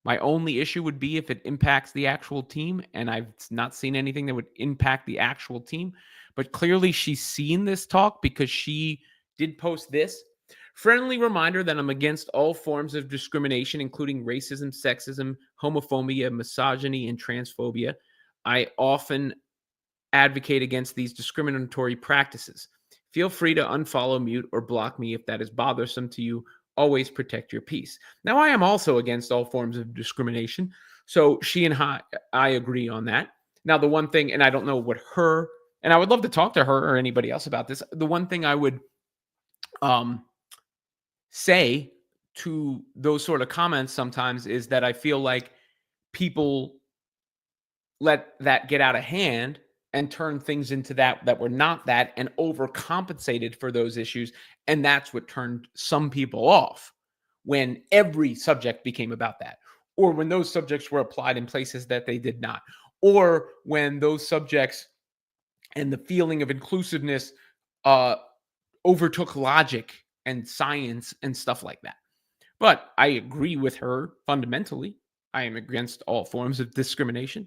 My only issue would be if it impacts the actual team, and I've not seen anything that would impact the actual team. But clearly she's seen this talk because she did post this. Friendly reminder that I'm against all forms of discrimination, including racism, sexism, homophobia, misogyny, and transphobia. I often advocate against these discriminatory practices. Feel free to unfollow, mute, or block me if that is bothersome to you. Always protect your peace. Now, I am also against all forms of discrimination. So she and I agree on that. Now, the one thing, and I don't know what her, and I would love to talk to her or anybody else about this. The one thing I would say to those sort of comments sometimes is that I feel like people let that get out of hand and turn things into that were not that and overcompensated for those issues. And that's what turned some people off when every subject became about that, or when those subjects were applied in places that they did not, or when those subjects and the feeling of inclusiveness overtook logic and science and stuff like that. But I agree with her fundamentally. I am against all forms of discrimination.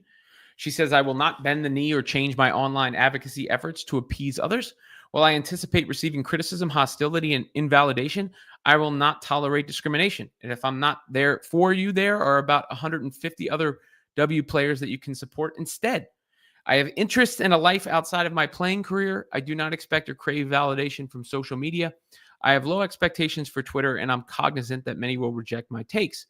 She says, I will not bend the knee or change my online advocacy efforts to appease others. While I anticipate receiving criticism, hostility, and invalidation, I will not tolerate discrimination. And if I'm not there for you, there are about 150 other W players that you can support instead. I have interests in a life outside of my playing career. I do not expect or crave validation from social media. I have low expectations for Twitter, and I'm cognizant that many will reject my takes.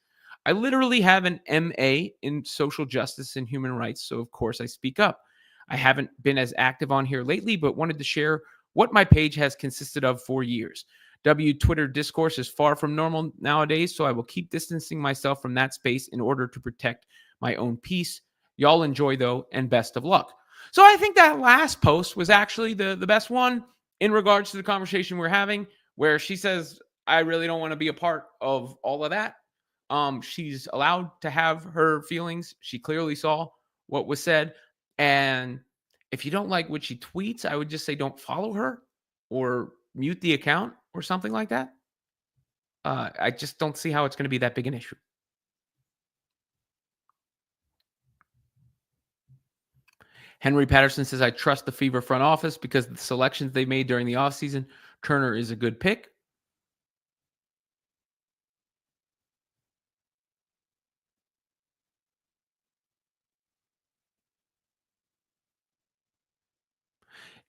I literally have an MA in social justice and human rights, so of course I speak up. I haven't been as active on here lately, but wanted to share what my page has consisted of for years. Twitter discourse is far from normal nowadays, so I will keep distancing myself from that space in order to protect my own peace. Y'all enjoy, though, and best of luck. So I think that last post was actually the best one in regards to the conversation we're having, where she says, I really don't want to be a part of all of that. She's allowed to have her feelings. She clearly saw what was said. And if you don't like what she tweets, I would just say don't follow her or mute the account or something like that. I just don't see how it's going to be that big an issue. Henry Patterson says, I trust the Fever front office because the selections they made during the offseason, Turner is a good pick.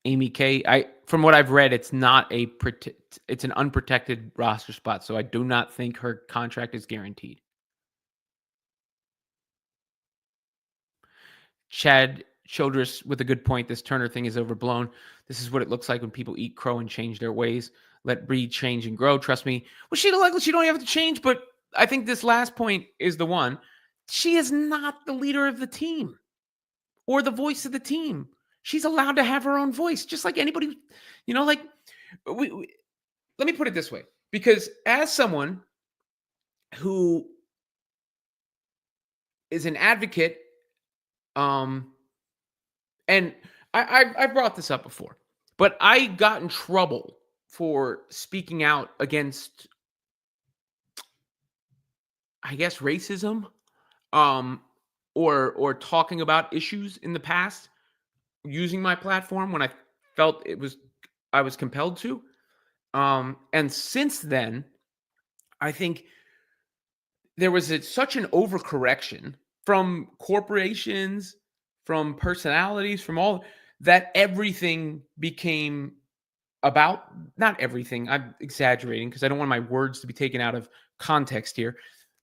Amy K, from what I've read, it's not it's an unprotected roster spot, so I do not think her contract is guaranteed. Chad Childress with a good point. This Turner thing is overblown. This is what it looks like when people eat crow and change their ways. Let breed change and grow. Trust me. Well, she don't have to change, but I think this last point is the one. She is not the leader of the team or the voice of the team. She's allowed to have her own voice, just like anybody. Let me put it this way, because as someone who is an advocate, and I've brought this up before, but I got in trouble for speaking out against, I guess, racism, or talking about issues in the past using my platform when I felt I was compelled to. And since then, I think there was such an overcorrection from corporations, from personalities, from all that everything became about, not everything. I'm exaggerating because I don't want my words to be taken out of context here,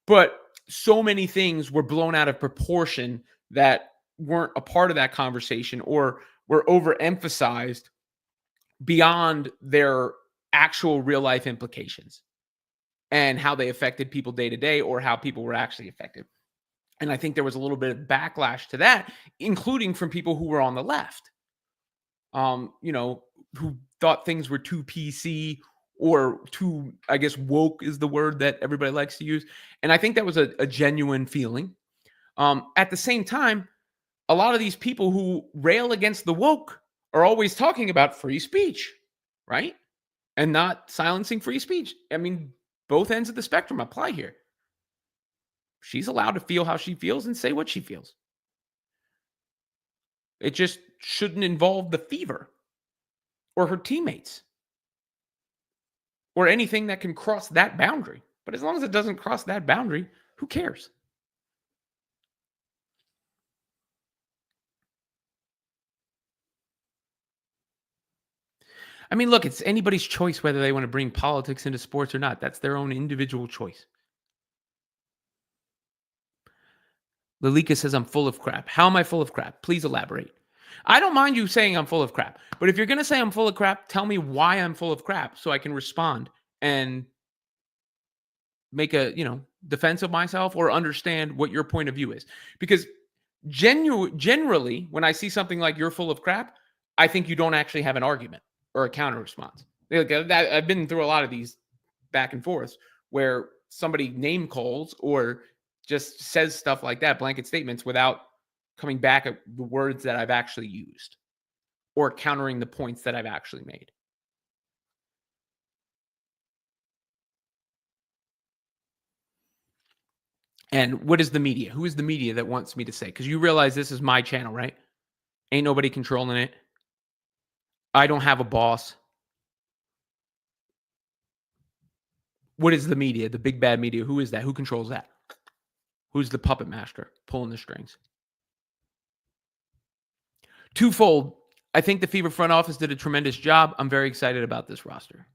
but so many things were blown out of proportion that weren't a part of that conversation or were overemphasized beyond their actual real life implications and how they affected people day to day or how people were actually affected. And I think there was a little bit of backlash to that, including from people who were on the left, who thought things were too PC or too, I guess, woke is the word that everybody likes to use. And I think that was a genuine feeling. At the same time, a lot of these people who rail against the woke are always talking about free speech, right? And not silencing free speech. I mean, both ends of the spectrum apply here. She's allowed to feel how she feels and say what she feels. It just shouldn't involve the fever or her teammates or anything that can cross that boundary. But as long as it doesn't cross that boundary, who cares? I mean, look, it's anybody's choice whether they want to bring politics into sports or not. That's their own individual choice. Lalika says, I'm full of crap. How am I full of crap? Please elaborate. I don't mind you saying I'm full of crap. But if you're going to say I'm full of crap, tell me why I'm full of crap so I can respond and make a, defense of myself or understand what your point of view is. Because generally, when I see something like you're full of crap, I think you don't actually have an argument or a counter response. I've been through a lot of these back and forths where somebody name calls or just says stuff like that, blanket statements, without coming back at the words that I've actually used or countering the points that I've actually made. And what is the media? Who is the media that wants me to say? Because you realize this is my channel, right? Ain't nobody controlling it. I don't have a boss. What is the media? The big bad media. Who is that? Who controls that? Who's the puppet master pulling the strings? Twofold. I think the Fever front office did a tremendous job. I'm very excited about this roster.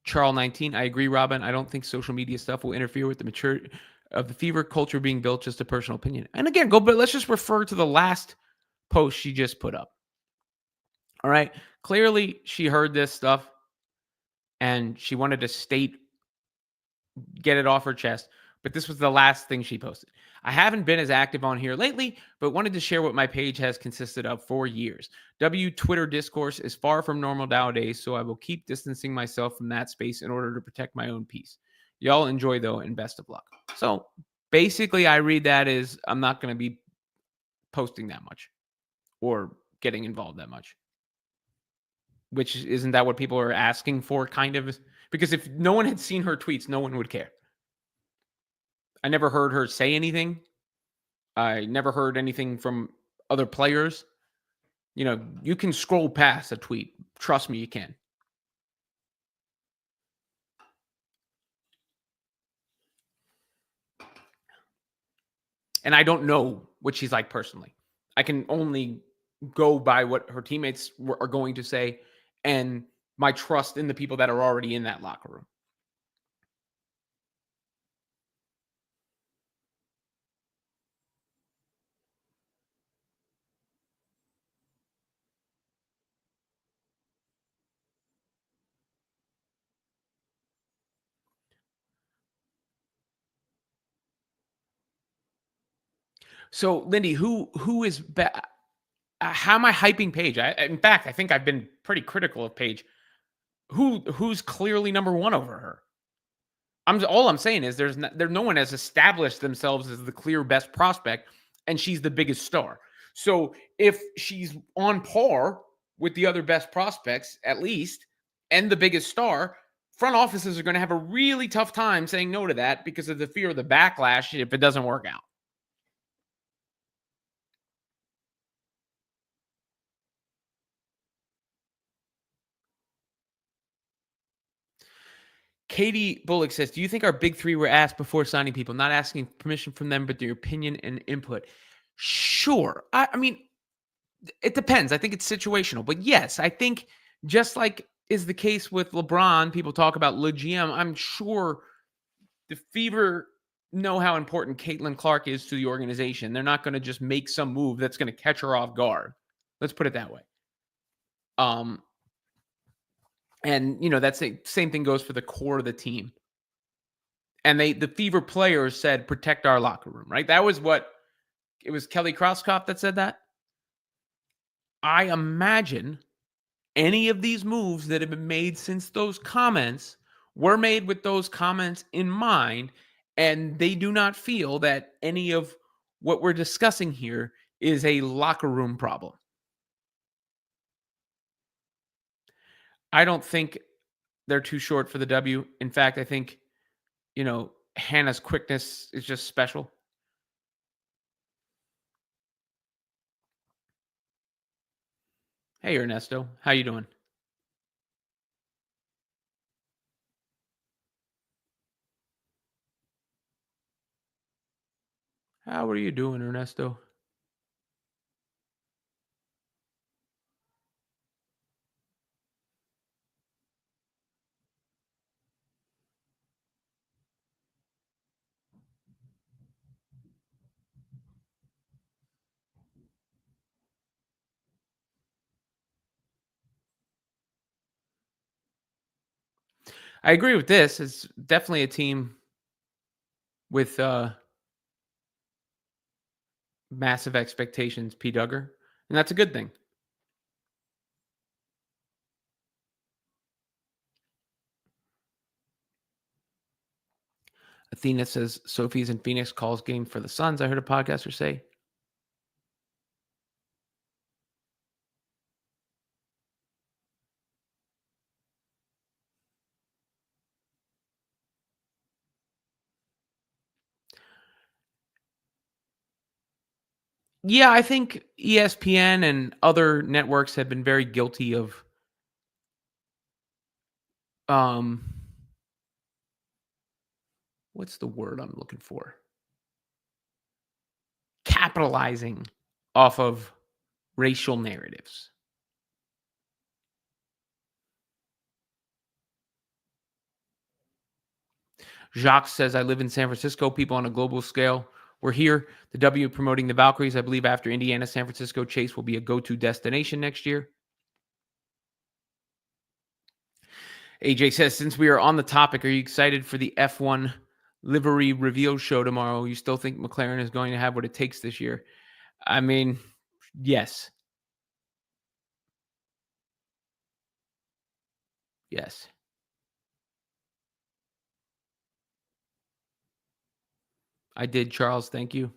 Charles 19. I agree, Robin. I don't think social media stuff will interfere with the maturity of the Fever culture being built. Just a personal opinion. And again, but let's just refer to the last post she just put up. All right. Clearly, she heard this stuff and she wanted to get it off her chest. But this was the last thing she posted. I haven't been as active on here lately, but wanted to share what my page has consisted of for years. Twitter discourse is far from normal nowadays, so I will keep distancing myself from that space in order to protect my own peace. Y'all enjoy, though, and best of luck. So basically, I read that as I'm not going to be posting that much or getting involved that much. Which isn't that what people are asking for, kind of? Because if no one had seen her tweets, no one would care. I never heard her say anything. I never heard anything from other players. You can scroll past a tweet. Trust me, you can. And I don't know what she's like personally. I can only go by what her teammates are going to say and my trust in the people that are already in that locker room. So, Lindy, who is how am I hyping Paige? In fact, I think I've been pretty critical of Paige. Who's clearly number one over her? All I'm saying is no one has established themselves as the clear best prospect, and she's the biggest star. So if she's on par with the other best prospects, at least, and the biggest star, front offices are going to have a really tough time saying no to that because of the fear of the backlash if it doesn't work out. Katie Bullock says, do you think our big three were asked before signing people, not asking permission from them, but their opinion and input? Sure. I mean, it depends. I think it's situational. But yes, I think just like is the case with LeBron, people talk about Le GM. I'm sure the Fever know how important Caitlin Clark is to the organization. They're not going to just make some move that's going to catch her off guard. Let's put it that way. And that's the same thing goes for the core of the team. And the Fever players said, protect our locker room, right? That was what it was. Kelly Krauskopf that said that. I imagine any of these moves that have been made since those comments were made with those comments in mind, and they do not feel that any of what we're discussing here is a locker room problem. I don't think they're too short for the W. In fact, I think, Hannah's quickness is just special. Hey, Ernesto. How you doing? How are you doing, Ernesto? I agree with this. It's definitely a team with massive expectations, P. Duggar, and that's a good thing. Athena says Sophie's in Phoenix, calls game for the Suns. I heard a podcaster say. Yeah, I think ESPN and other networks have been very guilty of what's the word I'm looking for? Capitalizing off of racial narratives. Jacques says, I live in San Francisco. People on a global scale. We're here. The W promoting the Valkyries. I believe after Indiana, San Francisco, Chase will be a go-to destination next year. AJ says, since we are on the topic, are you excited for the F1 livery reveal show tomorrow? You still think McLaren is going to have what it takes this year? I mean, yes. Yes. I did, Charles. Thank you.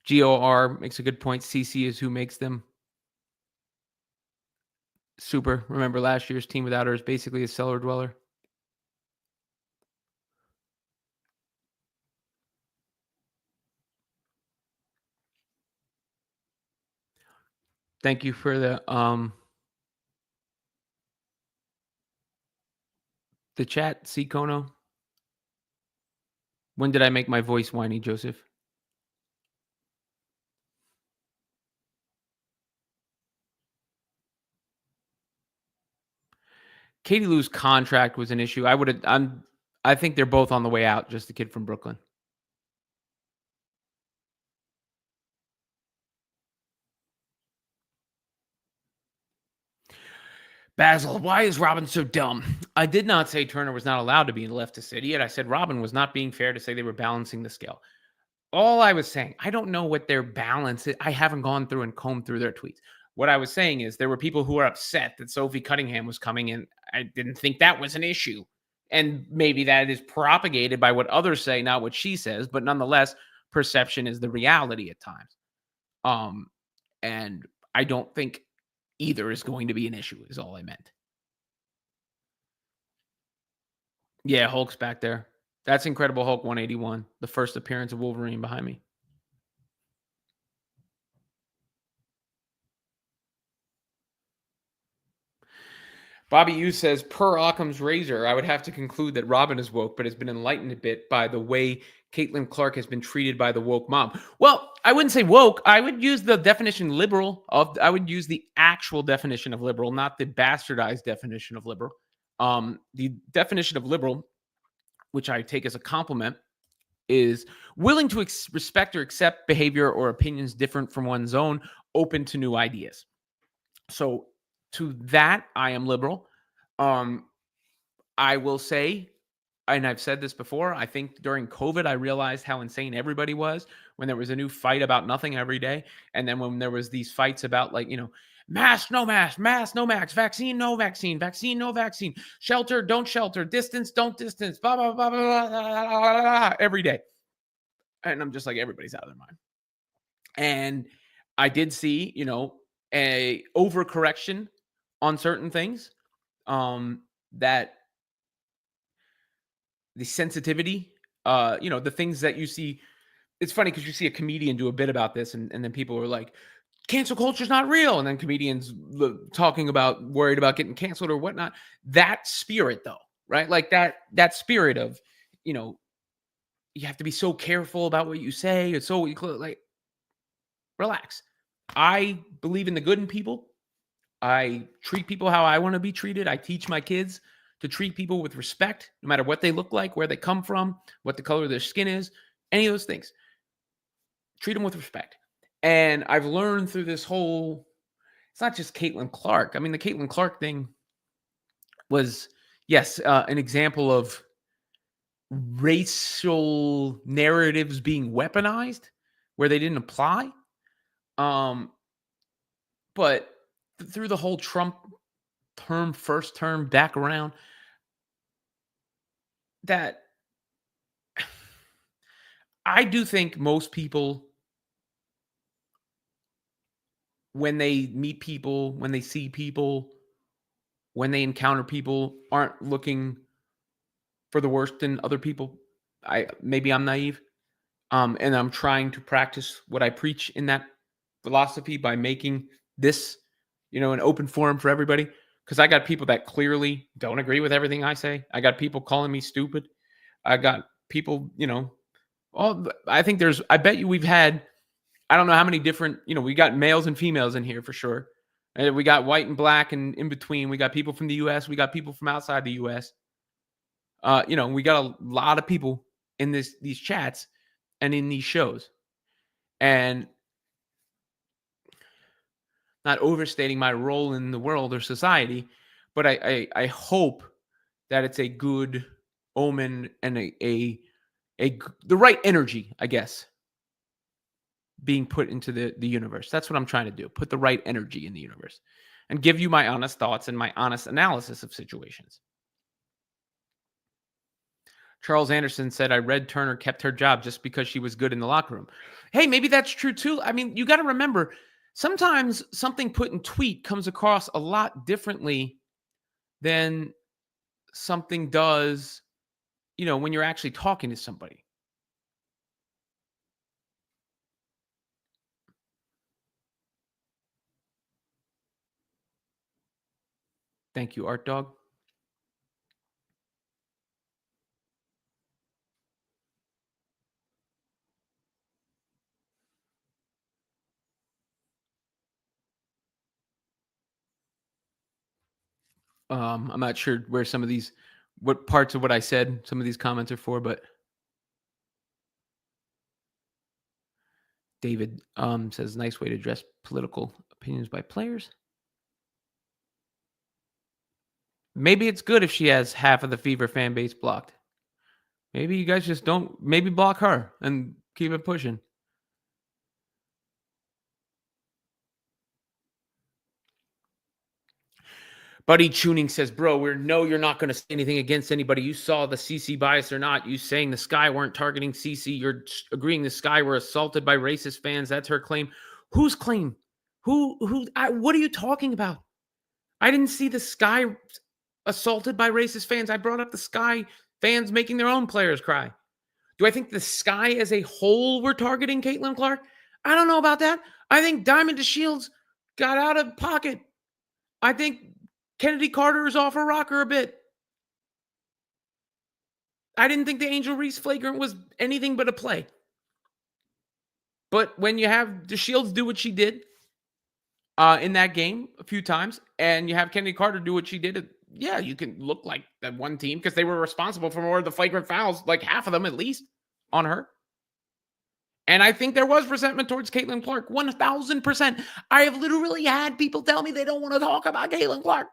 GOR makes a good point. CC is who makes them super. Remember last year's team without her is basically a cellar dweller. Thank you for the chat, C Kono. When did I make my voice whiny, Joseph? Katie Lou's contract was an issue. I think they're both on the way out, just the kid from Brooklyn. Basil, why is Robin so dumb? I did not say Turner was not allowed to be left to sit. Yet I said Robin was not being fair to say they were balancing the scale. All I was saying, I don't know what their balance is. I haven't gone through and combed through their tweets. What I was saying is there were people who were upset that Sophie Cunningham was coming in. I didn't think that was an issue. And maybe that is propagated by what others say, not what she says, but nonetheless, perception is the reality at times. Um, and I don't think either is going to be an issue, is all I meant. Yeah, Hulk's back there. That's Incredible Hulk 181, the first appearance of Wolverine behind me. Bobby U says, per Occam's razor, I would have to conclude that Robin is woke, but has been enlightened a bit by the way Caitlin Clark has been treated by the woke mob. Well, I wouldn't say woke. I would use the definition liberal. I would use the actual definition of liberal, not the bastardized definition of liberal. The definition of liberal, which I take as a compliment, is willing to respect or accept behavior or opinions different from one's own, open to new ideas. So to that, I am liberal. I will say, and I've said this before, I think during COVID, I realized how insane everybody was when there was a new fight about nothing every day. And then when there was these fights about mask, no mask, mask, no mask, vaccine, no vaccine, vaccine, no vaccine, shelter, don't shelter, distance, don't distance, blah, blah, blah, blah, blah, blah, blah, blah, every day. And I'm just like, everybody's out of their mind. And I did see, a overcorrection on certain things, that the sensitivity, the things that you see. It's funny because you see a comedian do a bit about this, and then people are like, cancel culture is not real. And then comedians talking about worried about getting canceled or whatnot. That spirit, though, right? Like that spirit of, you have to be so careful about what you say. It's so like, relax. I believe in the good in people. I treat people how I want to be treated. I teach my kids to treat people with respect, no matter what they look like, where they come from, what the color of their skin is, any of those things. Treat them with respect. And I've learned through this whole, it's not just Caitlin Clark. I mean, the Caitlin Clark thing was, yes, an example of racial narratives being weaponized where they didn't apply. But through the whole Trump first term back around, that I do think most people, when they meet people, when they see people, when they encounter people, aren't looking for the worst in other people. Maybe I'm naive. And I'm trying to practice what I preach in that philosophy by making this, an open forum for everybody. Because I got people that clearly don't agree with everything I say. I got people calling me stupid. I got people, I bet you we've had, I don't know how many different, we got males and females in here for sure. And we got white and black and in between. We got people from the US. We got people from outside the US. We got a lot of people in these chats and in these shows. And not overstating my role in the world or society, but I hope that it's a good omen and the right energy, I guess, being put into the universe. That's what I'm trying to do. Put the right energy in the universe and give you my honest thoughts and my honest analysis of situations. Charles Anderson said, I read Turner kept her job just because she was good in the locker room. Hey, maybe that's true too. I mean, you got to remember, sometimes something put in tweet comes across a lot differently than something does, when you're actually talking to somebody. Thank you, Art Dog. I'm not sure where what parts of what I said, some of these comments are for, but David says, nice way to address political opinions by players. Maybe it's good if she has half of the Fever fan base blocked. Maybe you guys just maybe block her and keep it pushing. Buddy Tuning says, bro, you're not going to say anything against anybody. You saw the CC bias or not. You saying the Sky weren't targeting CC. You're agreeing the Sky were assaulted by racist fans. That's her claim. Whose claim? What are you talking about? I didn't see the Sky assaulted by racist fans. I brought up the Sky fans making their own players cry. Do I think the Sky as a whole were targeting Caitlin Clark? I don't know about that. I think Diamond DeShields got out of pocket. I think Kennedy Carter is off her rocker a bit. I didn't think the Angel Reese flagrant was anything but a play. But when you have DeShields do what she did in that game a few times, and you have Kennedy Carter do what she did, yeah, you can look like that one team because they were responsible for more of the flagrant fouls, like half of them at least, on her. And I think there was resentment towards Caitlin Clark, 1,000%. I have literally had people tell me they don't want to talk about Caitlin Clark.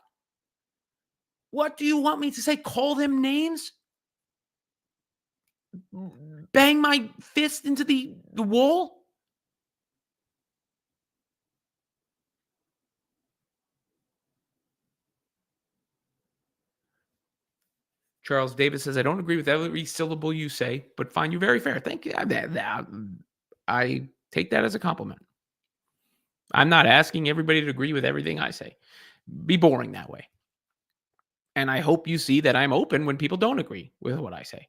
What do you want me to say? Call them names? Bang my fist into the wall? Charles Davis says, I don't agree with every syllable you say, but find you very fair. Thank you. I take that as a compliment. I'm not asking everybody to agree with everything I say. Be boring that way. And I hope you see that I'm open when people don't agree with what I say.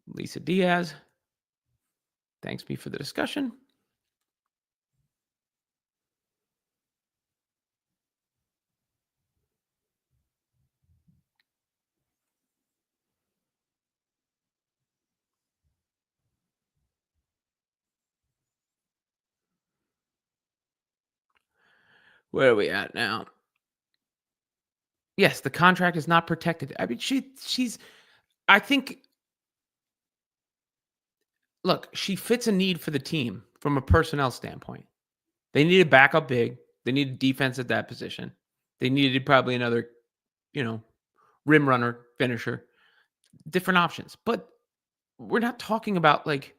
Lisa Diaz, thanks me for the discussion. Where are we at now? Yes, the contract is not protected. I mean, she's, I think, look, she fits a need for the team from a personnel standpoint. They need a backup big. They need defense at that position. They needed probably another, rim runner, finisher, different options. But we're not talking about like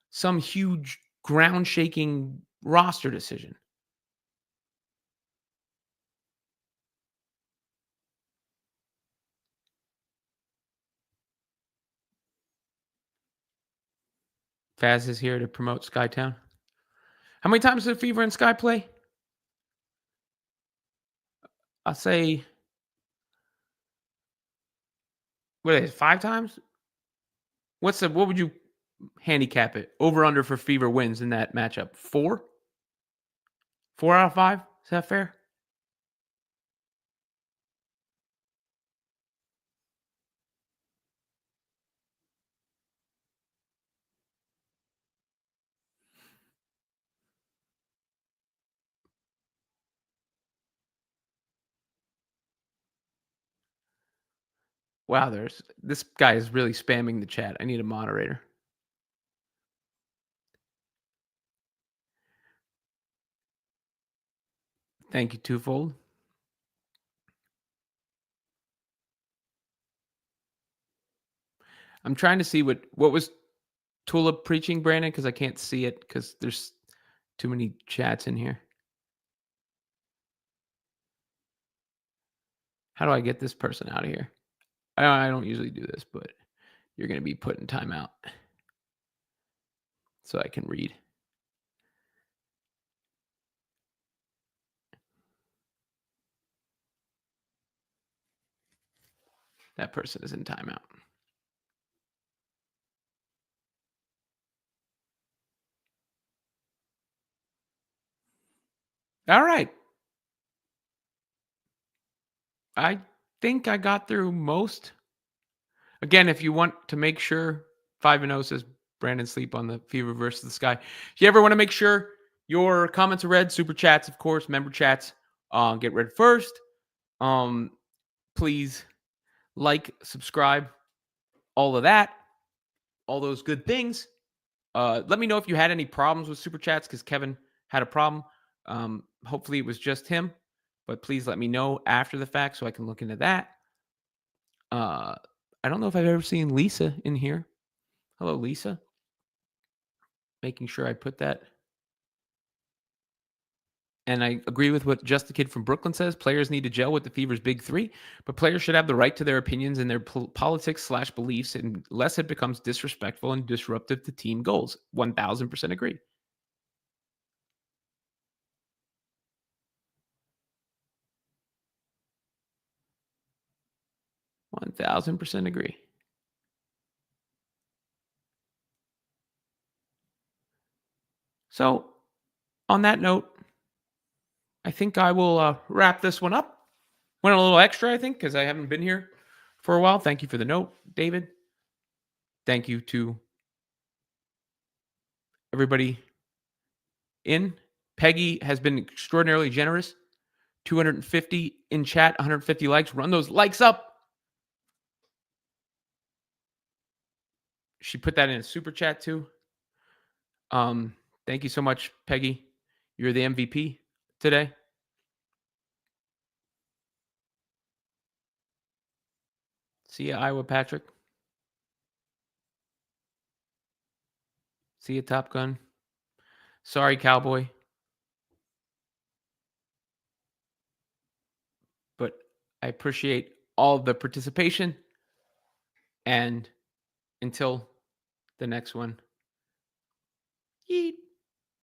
some huge ground shaking roster decision. Faz is here to promote Skytown. How many times did Fever and Sky play? I'll say, what is it, 5 times? What would you handicap it? Over under for Fever wins in that matchup. 4? 4 out of 5? Is that fair? Wow, this guy is really spamming the chat. I need a moderator. Thank you, Twofold. I'm trying to see what was Tulip preaching, Brandon, because I can't see it because there's too many chats in here. How do I get this person out of here? I don't usually do this, but you're going to be put in timeout so I can read. That person is in timeout. All right. I think I got through most. Again, if you want to make sure, 5-0 says Brandon Sleep on the Fever versus the Sky. If you ever want to make sure your comments are read, super chats, of course, member chats, get read first. Please like, subscribe, all of that, all those good things. Let me know if you had any problems with super chats because Kevin had a problem. Hopefully it was just him, but please let me know after the fact so I can look into that. I don't know if I've ever seen Lisa in here. Hello, Lisa. Making sure I put that. And I agree with what Just the Kid from Brooklyn says. Players need to gel with the Fever's big three, but players should have the right to their opinions and their politics/beliefs unless it becomes disrespectful and disruptive to team goals. 1000% agree. 1000% agree. So, on that note, I think I will wrap this one up. Went a little extra, I think, because I haven't been here for a while. Thank you for the note, David. Thank you to everybody in. Peggy has been extraordinarily generous. 250 in chat, 150 likes. Run those likes up. She put that in a super chat too. Thank you so much, Peggy. You're the MVP today. See you, Iowa Patrick. See you, Top Gun. Sorry, Cowboy. But I appreciate all of the participation. And until the next one, yeet.